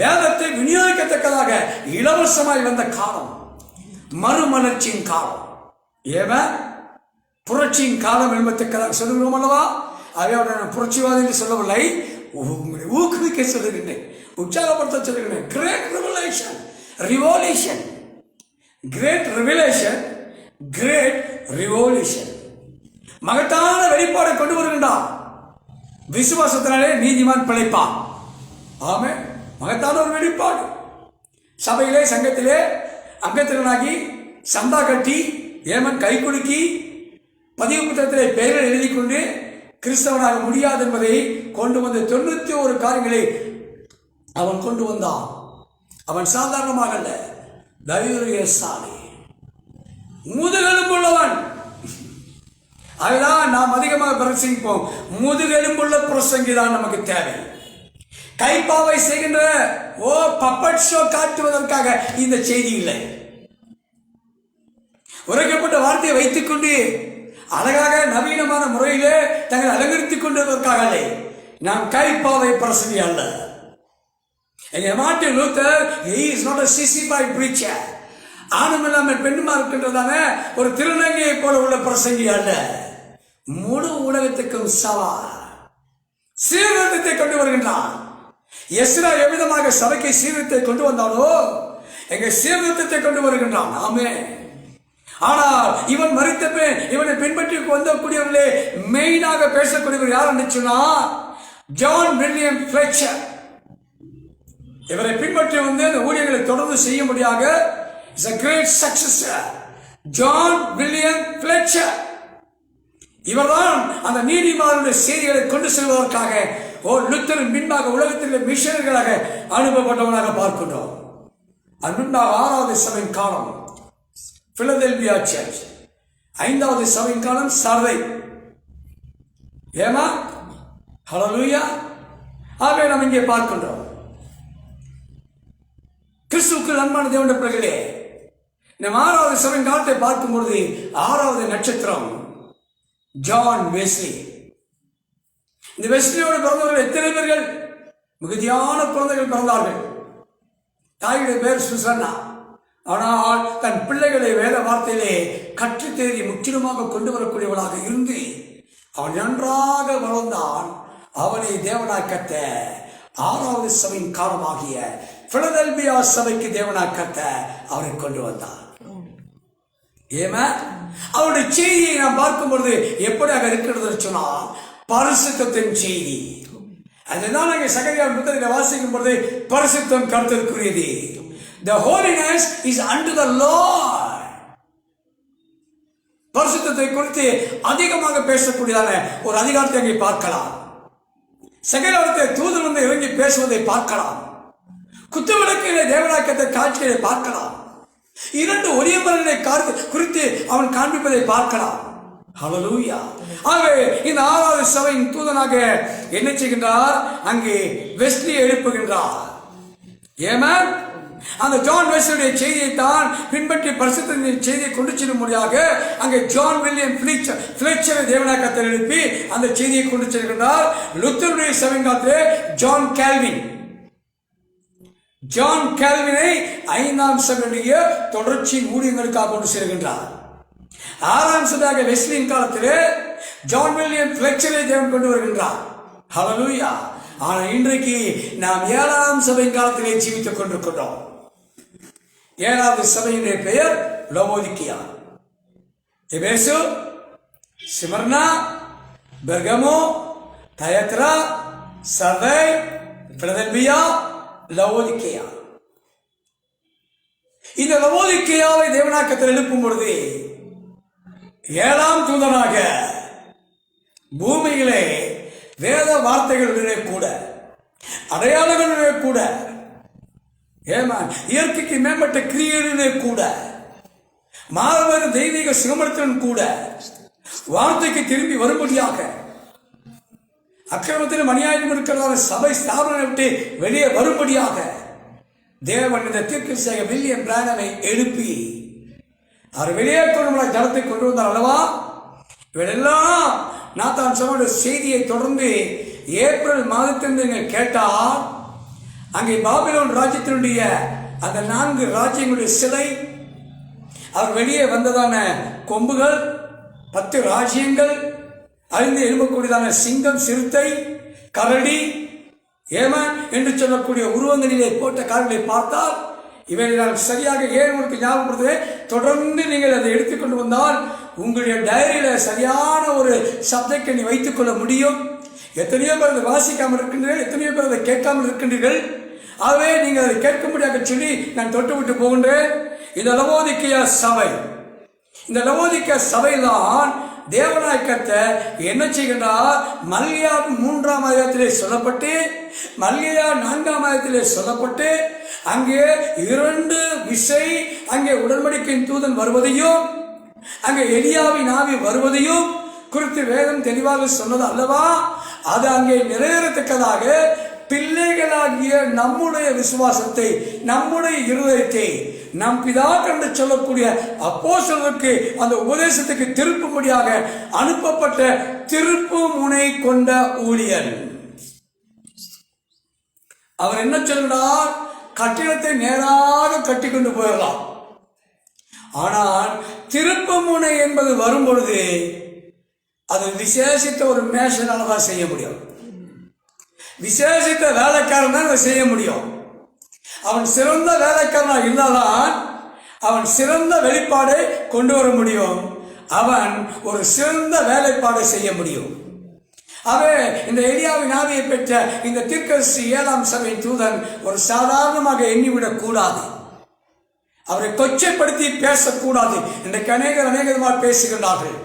வேதத்தை விநியோகிக்கத்தக்கதாக இலவசமாய் வந்த காலம் மறுமலர்ச்சியின் காலம். புரட்சி தொடர்ச்சியின் காலம் என்பதற்காக சொல்லுகிறோம் அல்லவா? அவையோட நான் புரட்சிவாதி என்று சொல்லவில்லை, உங்களை ஊக்குவிக்க சொல்லுகின்றேன், உற்சாகப்படுத்த சொல்லுகின்றேன். Great revelation, revolution, great revelation, great revolution. மகத்தான வெளிப்பாடை கொண்டு வருகின்றார். விசுவாசத்தினாலே நீதிமான் பிழைப்பான். ஆமே, மகத்தான ஒரு வெளிப்பாடு. சபையிலே சங்கத்திலே அங்கத்தினனாகி சந்தா கட்டி ஏமன் கை குலுக்கி பதிவு புத்தகத்திலே பெயர்கள் எழுதி கொண்டு கிறிஸ்தவனாக முடியாது என்பதை கொண்டு வந்த 91 காரியங்களை அவன் கொண்டு வந்தான். அவன் சாதாரணமாக அல்ல, தைரியசாலி, முதுகெலும்புள்ளவன். அதுதான் நாம் அதிகமாக பிரசங்கிப்போம். முதுகெலும்புள்ள பிரசங்கி தான் நமக்கு தேவை. கைப்பாவை செய்கின்ற பப்பட் ஷோ காட்டுவதற்காக இந்த செய்தி இல்லை. உரைக்கப்பட்ட வார்த்தையை வைத்துக் கொண்டு அழகாக நவீனமான முறையிலே தங்களை அலங்கரித்துக் கொண்டதற்காக இல்லை. நாம் கைப்பாவை பிரசங்கி அல்ல. Martin Luther, he is not a sissified preacher. ஆணும் இல்லாமல் பெண்ணுமா இருக்கின்றதான ஒரு திருநங்கையை போல உள்ள பிரசங்கி அல்ல. முழு உலகத்துக்கும் சவால் சீர்திருத்தத்தை கொண்டு வருகின்றான். எஸ்ரா எவ்விதமாக சபைக்கு சீர்திருத்தத்தை கொண்டு வந்தாலோ எங்க சீர்திருத்தத்தை கொண்டு வருகின்றான். ஆமே. ஆனால் இவன் மரித்த பின் இவனை பின்பற்றி வந்தக்கூடியவர்களே மெயினாக பேசக்கூடியவர் யார் என்று சொன்னா ஜான் வில்லியம் ஃபிளெச்சர். இவரை பின்பற்றி வந்து இந்த ஊழியர்களை தொடர்ந்து செய்யும்படியாக is a great successor, John William Fletcher. இவர்தான் அந்த நீதிமானுடைய செய்திகளை கொண்டு செல்வதற்காக லுத்தரின் பின்பாக உலகத்தில் மிஷனர்களாக அனுப்பப்பட்டவனாக பார்க்கின்றோம். அன்பாக 6வது சபையின் காலம் பிலதெல்பியா சர்ச், 5வது சபையின் காலம் சர்தை. ஏமா ஹல்லேலூயா. ஆகவே நாம் இங்கே பார்க்கின்றோம். கிறிஸ்துவுக்குள் அன்பான தேவனுடைய பிள்ளைகளே, நம்ம 6வது சபையின் காலத்தை பார்க்கும் பொழுது 6வது நட்சத்திரம் ஜான் வெஸ்லி. இந்த வெஸ்லியோடு பிறந்தவர்கள் எத்தனை பேர்கள்? மிகுதியான குழந்தைகள் பிறந்தார்கள். தாயுடைய பேர் சுசன்னா. ஆனால் தன் பிள்ளைகளை வேத வார்த்தையிலே கற்று தேறி முற்றிலுமாக கொண்டு வரக்கூடியவளாக இருந்து அவன் நன்றாக வளர்ந்தான். அவனை தேவனாய் கத்த 6வது சபையின் காலமாகிய பிலதெல்பியா சபைக்கு தேவனாய் கத்த அவனை கொண்டு வந்தான். ஏமா அவருடைய செய்தியை நாம் பார்க்கும் பொழுது எப்படியாக இருக்கிறது சொன்னால் பரிசுத்தத்தின் செய்தி. அதுதான் நாங்கள் சகரியா புத்தகத்தை வாசிக்கும் பொழுது பரிசுத்தம் கர்த்தருக்குரியது. The holiness is unto the Lord. பரிசுத்தத்தை குறித்து அதிகமாக பேசக்கூடியதான ஒரு அதிகாரத்தை அங்கே பார்க்கலாம். சகரியாவிலே தூதன் வந்து இறங்கி பேசுவதை பார்க்கலாம். குத்துவிளக்கிலே தேவனாக்கத்தை காட்சிகளை பார்க்கலாம். 2 ஒளியமரங்களை குறித்து அவன் காண்பிப்பதை பார்க்கலாம். ஹல்லேலூயா. ஆகவே இந்த 6வது சபையின் தூதனாக என்ன செய்கின்றார்? அங்கே வெஸ்லியை எழுப்புகின்றார். ஏமேன். அந்த ஜான் வெஸ்லியுடைய செய்தியை தான் பின்பற்றி பரிசுத்தத்தின் செய்தியை கொண்டு செல்லும்படியாக அங்கே ஜான் வில்லியம் ஃபிளெச்சரை தேவனாய் கர்த்தர் எழுப்பி அந்த செய்தியை கொண்டு செல்கின்றார். லுத்தருடைய சபையின் காலத்திலே ஜான் கால்வினை 5ஆம் சபையுடைய தொடர்ச்சி ஊழியங்களுக்காக கொண்டு செல்கின்றார். 6ஆம் சபையாக வெஸ்லியின் காலத்திலே ஜான் வில்லியம் ஃபிளெச்சரை தேவன் கொண்டு வருகின்றார். ஹல்லேலூயா. ஆனால் இன்றைக்கு நாம் 7ஆம் சபையின் காலத்திலே ஜீவித்துக் கொண்டிருக்கின்றோம். 7வது சபையினுடைய பெயர் லவோதிக்கியா. எபேசு, சிமர்னா, பெர்கமோ, தயத்ரா, சர்தை, பிலதெல்பியா, லவோதிக்கியா. இந்த லவோதிக்கியாவை தேவனாய் கர்த்தர் எழுப்பும் பொழுது 7ஆம் தூதனாக பூமியிலே வேத வார்த்தைகளுடனே கூட அடையாளங்களுடனே கூட இயற்கைக்கு மேம்பட்ட கிரியைகளுடனே கூட மாறுவது தெய்வீக சுகமத்துடன் கூட வார்த்தைக்கு திரும்பி வரும்படியாக அக்கிரமத்திலும் அநியாயம் இருக்கிறதான சபை ஸ்தாபனை விட்டு வெளியே வரும்படியாக தேவன் இந்த தீர்க்கதரிசியாக வில்லியம் பிரானமை எழுப்பி அவர் வெளியே கொண்டு ஜனத்தை கொண்டு வந்தார் அல்லவா. இவரெல்லாம் நாத்தான் சொன்ன செய்தியை தொடர்ந்து ஏப்ரல் மாதத்திலிருந்து நீங்கள் கேட்டால் அங்கே பாபிலோன் ராஜ்யத்தினுடைய அந்த 4 ராஜ்யங்களுடைய சிலை, அவர் வெளியே வந்ததான கொம்புகள், 10 ராஜ்யங்கள், அறிந்து எழும்பக்கூடியதான சிங்கம், சிறுத்தை, கரடி, ஏமன் என்று சொல்லக்கூடிய உருவங்களிலே போட்ட காரியங்களை பார்த்தால், இவைகளை நான் சரியாக ஏன் உங்களுக்கு ஞாபகப்படுத்துகிறேன், தொடர்ந்து நீங்கள் அதை எடுத்துக்கொண்டு வந்தால் உங்களுடைய டைரியில சரியான ஒரு சப்ஜெக்டை நீ வைத்துக் கொள்ள முடியும். எத்தனையோ பேர் அதை வாசிக்காமல் இருக்கின்றீர்கள், எத்தனையோ பேர் அதை கேட்காமல் இருக்கின்றீர்கள். ஆகவே நீங்கள் அதை கேட்கும்படியாக சொல்லி நான் தொட்டு விட்டு போகின்றேன். இந்த லவோதிக்கேயா சபை, இந்த லவோதிக்கேயா சபைதான் தேவனாய் கர்த்தர் என்ன செய்கின்றார்? மல்கியா 3ஆம் அதிகாரத்திலே சொல்லப்பட்டு, மல்கியா 4ஆம் அதிகாரத்திலே சொல்லப்பட்டு, அங்கே 2 விசை அங்கே உடன்படிக்கையின் தூதன் வருவதையும் அங்கே எலியாவின் ஆவி வருவதையும் குறித்து வேதம் தெளிவாக சொன்னது அல்லவா? அது அங்கே நிறைவேறத்தக்கதாக பிள்ளைகளாகிய நம்முடைய விசுவாசத்தை, நம்முடைய இருதயத்தை நம் பிதா கண்டு சொல்லக்கூடிய அப்போஸ்தலருக்கு அந்த உபதேசத்துக்கு திருப்பும்படியாக அனுப்பப்பட்ட திருப்பு முனை கொண்ட ஊழியர். அவர் என்ன சொல்றார்? கட்டிடத்தை நேராக கட்டி கொண்டு போயிடலாம். ஆனால் திருப்பு முனை என்பது வரும் பொழுது அது விசேஷித்த ஒரு மேஷனால தான் செய்ய முடியும். விசேஷித்த வேலைக்காரன் தான் அதை செய்ய முடியும். அவன் சிறந்த வேலைக்காரனாக இருந்தால்தான் அவன் சிறந்த வெளிப்பாடை கொண்டு வர முடியும். அவன் ஒரு சிறந்த வேலைப்பாடை செய்ய முடியும். ஆகவே இந்த எலியாவின் ஆவியை பெற்ற இந்த தீர்க்கதரிசி 7ஆம் சபையின் தூதன் ஒரு சாதாரணமாக எண்ணிவிடக் கூடாது. அவரை கொச்சைப்படுத்தி பேசக்கூடாது. இன்றைக்கு அநேகமாக பேசுகின்றார்கள்.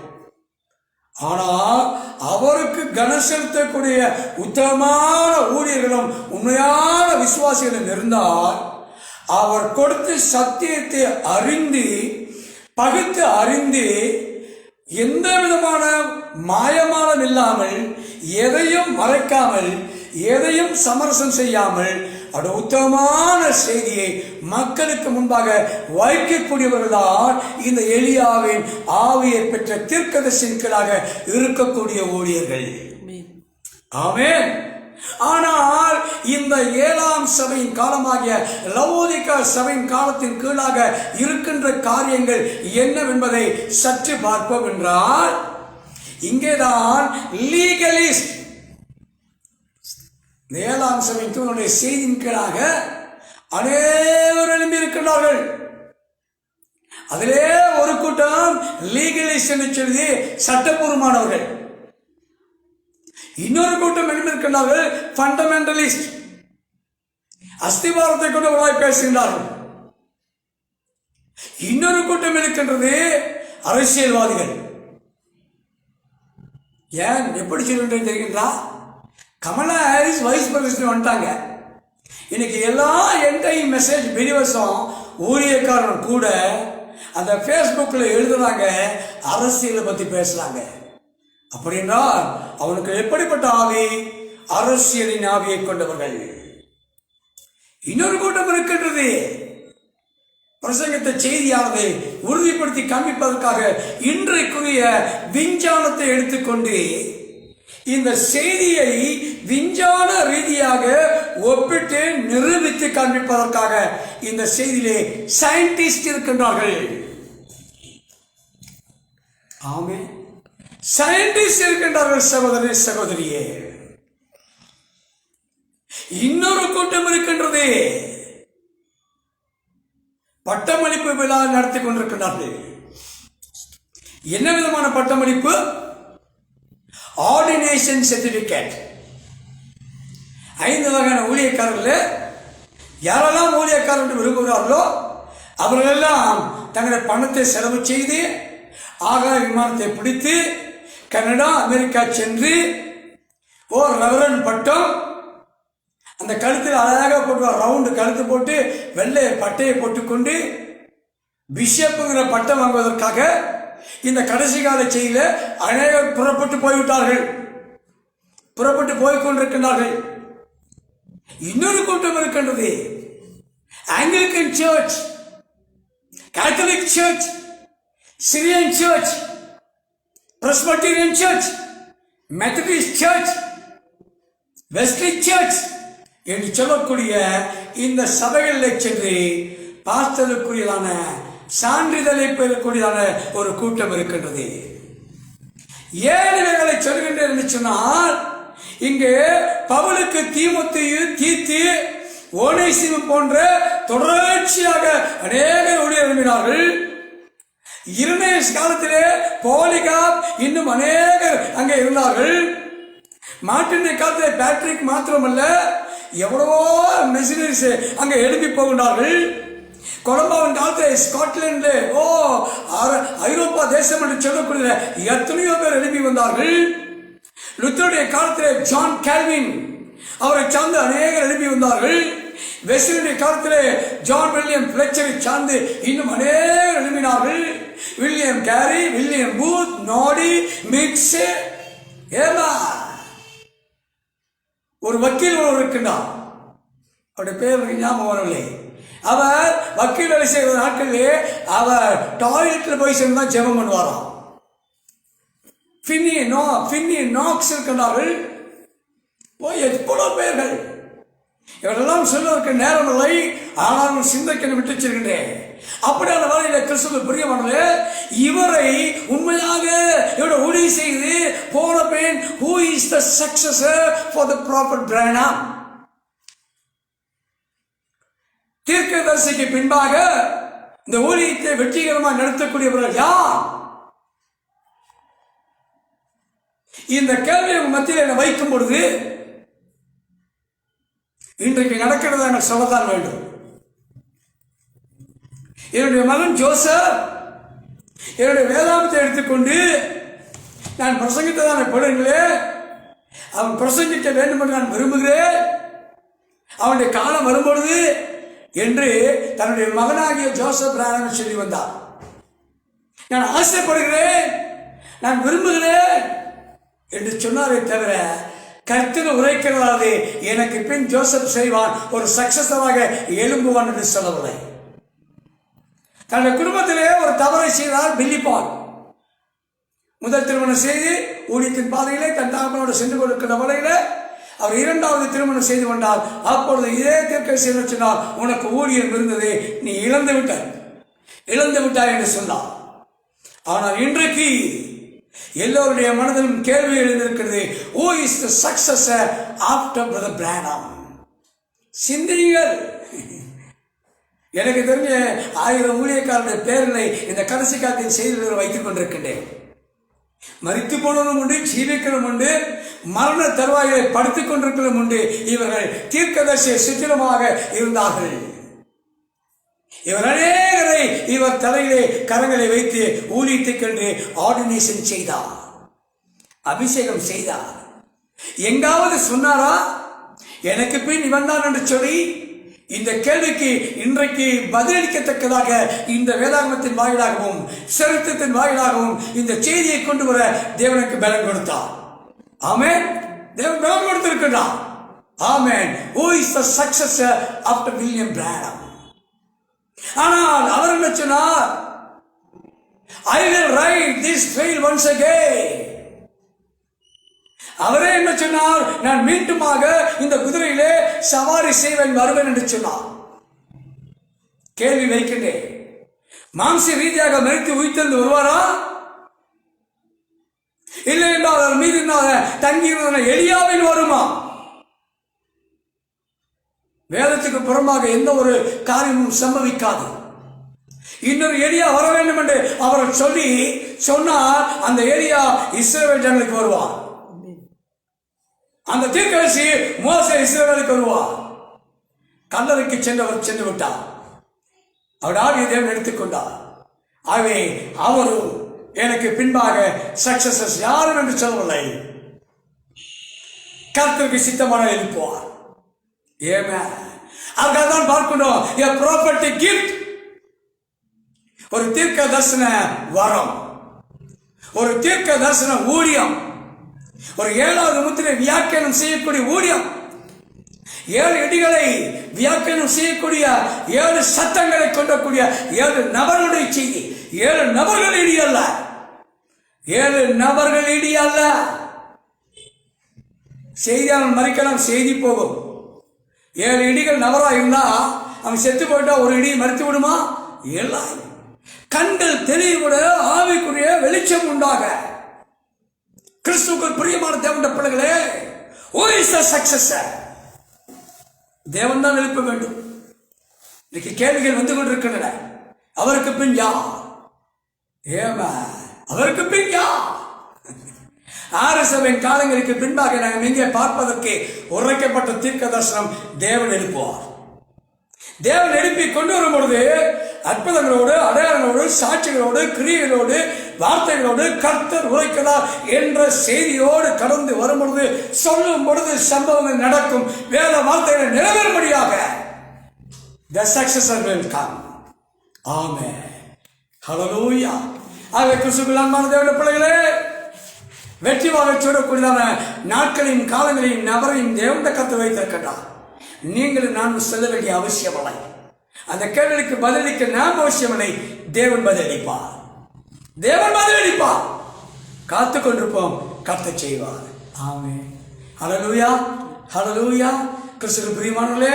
ஆனால் அவருக்கு கனம் செலுத்தக்கூடிய உத்தமமான ஊழியர்களும் உண்மையான விசுவாசிகளும் இருந்தால், அவர் கொடுத்த சத்தியத்தை அறிந்து பகுத்து அறிந்து எந்த விதமான மாயமானம் இல்லாமல், எதையும் மறைக்காமல், எதையும் சமரசம் செய்யாமல் அவருடைய உத்தமமான செய்தியை மக்களுக்கு முன்பாக வைக்கக்கூடியவர்கள் தான் இந்த எலியாவின் ஆவியை பெற்ற தீர்க்கதரிசிகளாக இருக்கக்கூடிய ஊழியர்கள். ஆமென். ஆனால் இந்த 7ஆம் சபையின் காலமாகிய லவோதிக்கா சபையின் காலத்தின் கீழாக இருக்கின்ற காரியங்கள் என்னவென்பதை சற்று பார்ப்போம் என்றால், இங்கேதான் லீகலிஸ்ட், 7ஆம் சபையின் தூதனுடைய செய்தியின் கீழாக அனைவரும் எழும்பி இருக்கின்றார்கள். அதிலே ஒரு கூட்டம் லீகலிஸ்ட் என்று சொல்லி சட்டபூர்வமானவர்கள், இன்னொரு கூட்டம் எழுந்திருக்கின்றார்கள் ஃபண்டமெண்டலிஸ்ட், அஸ்திவாரத்தை கொண்டவர்களாய் பேசுகின்றார்கள். இன்னொரு கூட்டம் இருக்கின்றது அரசியல்வாதிகள். ஏன் எப்படி சொல்லுன்றேன் தெரியுங்களா? கமலா ஹாரிஸ் வைஸ் பிரசிடென்ட் வந்துட்டாங்க. இன்னைக்கு எல்லா என்டையும் மெசேஜ் பிரிவசம் ஊழியக்காரன் கூட அந்த ஃபேஸ்புக்கில் எழுதுறாங்க, அரசியலை பற்றி பேசுறாங்க. அப்படின்னா அவனுக்கு எப்படிப்பட்ட ஆவி? அரசியலின் ஆவியை கொண்டவர்கள். இன்னொரு கூட்டம் இருக்கின்றது, பிரசங்கத்தை செய்தியானதை உறுதிப்படுத்தி காண்பிப்பதற்காக இன்றைக்குரிய விஞ்ஞானத்தை எடுத்துக்கொண்டு இந்த செய்தியை விஞ்ஞான ரீதியாக ஒப்பிட்டு நிரூபித்து காண்பிப்பதற்காக இந்த செய்தியிலே சயின்டிஸ்ட் இருக்கின்றார்கள். ஆமென். சயின்டிஸ்ட் இருக்கின்றார்கள் சகோதரி சகோதரியே. இன்னொரு கூட்டம் இருக்கின்றது, பட்டமளிப்பு விழா நடத்தி கொண்டிருக்கிறார்கள். என்ன விதமான பட்டமளிப்பு? Ordination certificate. 5 வகையான ஊழியக்காரர்கள் யாரெல்லாம் ஊழியக்காரர் விரும்புகிறார்களோ அவர்களெல்லாம் தங்களுடைய பணத்தை செலவு செய்து ஆகாய விமானத்தை பிடித்து கனடா, அமெரிக்கா சென்று ஓர் ரெவரண்ட் பட்டம், அந்த கழுத்தில் அழகாக போட்டு ரவுண்டு கழுத்து போட்டு வெள்ளை பட்டையை போட்டுக்கொண்டு பிஷப்புங்கிற பட்டம் வாங்குவதற்காக இந்த கடைசி கால செய்தியில அநேகர் புறப்பட்டு போய்விட்டார்கள், புறப்பட்டு போய்கொண்டிருக்கின்றார்கள். இன்னொரு கூட்டம் இருக்கின்றது, Anglican church, Catholic church, Syrian church, Presbyterian church, Methodist church, Wesley church என்று சொல்லக்கூடிய இந்த சபைகளில் சென்று பாஸ்டருக்குரியதான சான்றிதழை பெறக்கூடியதான ஒரு கூட்டம் இருக்கின்றது. ஏன் இவைகளை சொல்கின்றேன் என்று சொன்னால், இங்கே பவுலுக்கு தீமோத்தேயு, தீத்து, ஓனேசிமு போன்ற தொடர்ச்சியாக அநேக ஊழியர் எழுப்பினார்கள். இரணேஸ் காலத்திலே போலிகாப் இன்னும் அநேகர் அங்கே இருந்தார்கள். மார்ட்டின் காலத்திலே பேட்ரிக் மாத்திரமல்ல, எவ்வளவோ மிஷனரிஸ் அங்கே எழுப்பி போகின்றார்கள். கொலம்பாவின் காலத்தில் ஸ்காட்லாந்து, ஐரோப்பா தேசம் என்று சொல்லக்கூடிய எத்தனையோ பேர் எழுப்பி வந்தார்கள். லுத்தருடைய காலத்தில் ஜான் கால்வின், அவரை சார்ந்து அநேகர் எழுப்பி வந்தார்கள். வெஸ்லியுடைய காலத்தில் ஜான் வில்லியம் பிளெச்சரை சார்ந்து இன்னும் அநேகர் எழுப்பினார்கள். வில்லியம் கேரி, வில்லியம் பூத், நாடி, மிக்ஸ், ஒரு வக்கீல் ஒருவர் இருக்கின்றார். அவருடைய பேர் ஞாபகம் வரவில்லை. அவர் வக்கீல் வேலை செய்கிற நாட்களிலே அவர் டாய்லெட்டில் போய் சேர்ந்து தான் ஜெபம் பண்ணுவாராம். ஃபின்னி நாக்ஸ் இருக்கின்றார்கள். எவ்வளவு பேர்கள். இவரெல்லாம் சொல்வதற்கு நேரம் இல்லை, ஆனால் சிந்தைக்கு விட்டு வச்சிருக்கின்றேன். அப்படியான வகையில் கிறிஸ்துவுக்கு பிரியமானது, இவரை உண்மையாக இவருடைய ஊழியம் செய்து போன பின் who is the successor for the prophet Branham? தீர்க்கதரிசிக்கு பின்பாக இந்த ஊழியத்தை வெற்றிகரமாக நடத்தக்கூடியவர்கள் யார்? இந்த கேள்வியை மத்தியில் வைக்கும் பொழுது இன்றைக்கு நடக்கிறது என சொல்லத்தான் வேண்டும். என்னுடைய மகன் ஜோசப் என்னுடைய வேதாந்தத்தை எடுத்துக்கொண்டு நான் பிரசங்கித்ததான படுங்களே, அவன் பிரசங்கிக்க வேண்டும் என்று நான் விரும்புகிறேன், அவனுடைய காலம் வரும்பொழுது என்று தன்னுடைய மகனாகிய ஜோசப் பிரானம் சொல்லி வந்தார். நான் ஆசைப்படுகிறேன், நான் விரும்புகிறேன் என்று சொன்னாரே தவிர, கர்த்தர் உரைக்கிறதாவது எனக்கு பின் ஜோசப் செய்வான், ஒரு சக்சஸராக எழும்புவான் என்று சொல்லவில்லை. தன்னுடைய குடும்பத்திலே ஒரு தவறை செய்தார் பில்லி பால். முதல் திருமணம் செய்து ஊழியத்தின் பாதையிலே தன் தகப்பனோடு சென்று கொண்டிருக்கிற வகையில அவர் இரண்டாவது திருமணம் செய்து கொண்டார். அப்பொழுது இதே தீர்க்கதரிசி சொன்னார், உனக்கு ஊழியம் இருந்தது, நீ இழந்து விட்டாய் என்று சொன்னார். ஆனால் இன்றைக்கு எல்லோருடைய மனதிலும் கேள்வி எழுந்திருக்கிறது, who is the successor after Brother Branham? சிந்தியுங்கள். எனக்கு தெரிஞ்ச 1000 ஊழியக்காரருடைய பேர்களை இந்த கடைசி காலத்தின் செய்திகளை வைத்துக் கொண்டிருக்கின்றேன். மரித்து போனதும் உண்டு, ஜீவிக்கிறதும் உண்டு, மரண தருவாயை படுத்திக் கொண்டிருக்கிறதும் உண்டு. இவர்கள் தீர்க்கதரிசியை சுற்றிலுமாக இருந்தார்கள். இவர் அநேகரை இவர் தலையிலே கரங்களை வைத்து ஊழியத்துக்கென்று ஆர்டினேஷன் செய்தார், அபிஷேகம் செய்தார். எங்காவது சொன்னாரா எனக்கு பின் இவன் தான் என்று சொல்லி? இந்த கேள்விக்கு இன்றைக்கு பதிலளிக்கத்தக்கதாக இந்த வேதாகமத்தின் வாயிலாகவும் சரித்திரத்தின் வாயிலாகவும் இந்த செய்தியை கொண்டு வர தேவனுக்கு பலன் கொடுத்தார். ஆமென். தேவன் பலன் கொடுத்திருக்கிறார். ஆமென். Who is the successor after William Branham? ஆனால் அவர் என்ன சொன்னார்? I will ride this trail once again. அவரே என்ன சொன்னார்? நான் மீண்டுமாக இந்த குதிரையிலே சவாரி செய்வேன், வருவேன் என்று சொன்னார். கேள்வி வைக்கின்றேன், மாம்ச ரீதியாக மரித்து உயிர்த்தெழுந்து வருவாரா? இல்லை என்றால் அவர் மீது தங்கியிருந்த எலியாவில் வருமா? வேதத்துக்கு புறமாக எந்த ஒரு காரியமும் சம்பவிக்காது. இன்னொரு எலியா வர வேண்டும் என்று அவர் சொன்னார். அந்த எலியா இஸ்ரவேல் ஜனங்களுக்கு வருவார். அந்த தீர்க்கதரிசி மோசே இஸ்ரவேலுக்கு வருவார். கல்லறைக்கு சென்று விட்டார். அவர் ஆவியை தேவன் எடுத்துக்கொண்டார். ஆகவே அவரும் எனக்கு பின்பாக சக்சஸஸ் யாரும் என்று சொல்லவில்லை. கர்த்தருக்கு சித்தமான எழுப்புவார். அதுதான் பார்க்கணும். A prophetic gift, ஒரு தீர்க்க தரிசன வரம், ஒரு தீர்க்க தரிசன ஊழியம், ஒரு 7வது முத்திரை வியாக்கியானம் செய்யக்கூடிய ஊழியம், 7 இடிகளை வியாக்கியானம் செய்யக்கூடிய 7 சத்தங்களை கொண்டக்கூடிய 7 நபர்களுடைய செய்தி. 7 நபர்கள் இடி அல்ல, 7 நபர்கள் இடி அல்ல. செய்தியாளன் மறிக்கலாம், செய்தி போகும். 7 இடிகள் நபராக இருந்தா அவன் செத்து போயிட்டா ஒரு இடி மறித்து விடுமா? எல்லாம் கண்கள் தெளிவுட ஆவிக்குரிய வெளிச்சம் உண்டாக கிறிஸ்துவுக்குள் பிரியமான தேவனுடைய பிள்ளைகளே, who is the successor? தேவன் தான் எழுப்ப வேண்டும். இன்னைக்கு கேள்விகள் வந்து கொண்டிருக்கின்றன. அவருக்கு பின் யார்? ஏமா அவருக்கு பின் யார்? ஆரசவின் காலங்களுக்கு பின்பாக நாம் இங்கே பார்ப்பதற்கு உரைக்கப்பட்ட தீர்க்க தரிசனம் தேவன் எழுப்புவார். தேவன் எழுப்பி கொண்டு வரும் பொழுது அற்புதங்களோடு, அடையாளங்களோடு, சாட்சிகளோடு, கிரியைகளோடு, வார்த்தைகளோடு கர்த்தர் உரைக்கிறார் என்ற செய்தியோடு கடந்து வரும் பொழுது, சொல்லும் பொழுது சம்பவங்கள் நடக்கும். வேத வார்த்தைகளை நிறைவேறும்படியாக the successor will come. Amen. Hallelujah. ஆகவே கிறிஸ்துவுக்குள் அன்பான தேவனுடைய பிள்ளைகளே, வெற்றி வாகை சூடக்கூடியதான நாட்களையும் காலங்களையும் நபரையும் தேவனுடைய கர்த்தர் வைத்திருக்கிறார். நீங்களும் நானும் செல்ல வேண்டிய அவசியமில்லை. அந்த கேள்விக்கு பதிலளிக்க நாம் அவசியமில்லை. தேவன் பதிலளிப்பார். தேவன் பதிலளிப்பார். காத்து கொண்டிருப்போம். கர்த்தர் செய்வார். ஆமென். ஹல்லேலூயா, ஹல்லேலூயா. கிறிஸ்துவுக்குள் பிரியமானவர்களே,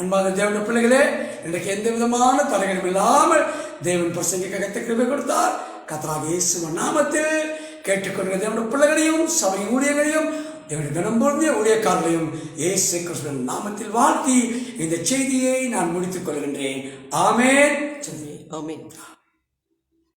அன்பான தேவனுடைய பிள்ளைகளே, இன்றைக்கு எந்த விதமான தடைகளும் இல்லாமல் தேவன் பிரசங்கிக்க கர்த்தர் கிருபை கொடுத்தார். கர்த்தராகிய இயேசுவின் நாமத்தில் கேட்டுக்கொண்ட தேவனுடைய பிள்ளைகளையும் சபை ஊழியர்களையும் தேவனுடைய கனம் பொருந்திய ஊழியக்காரர்களையும் இயேசு கிறிஸ்துவின் நாமத்தில் வாழ்த்தி இந்த செய்தியை நான் முடித்துக் கொள்கின்றேன். ஆமென். ஆமென்.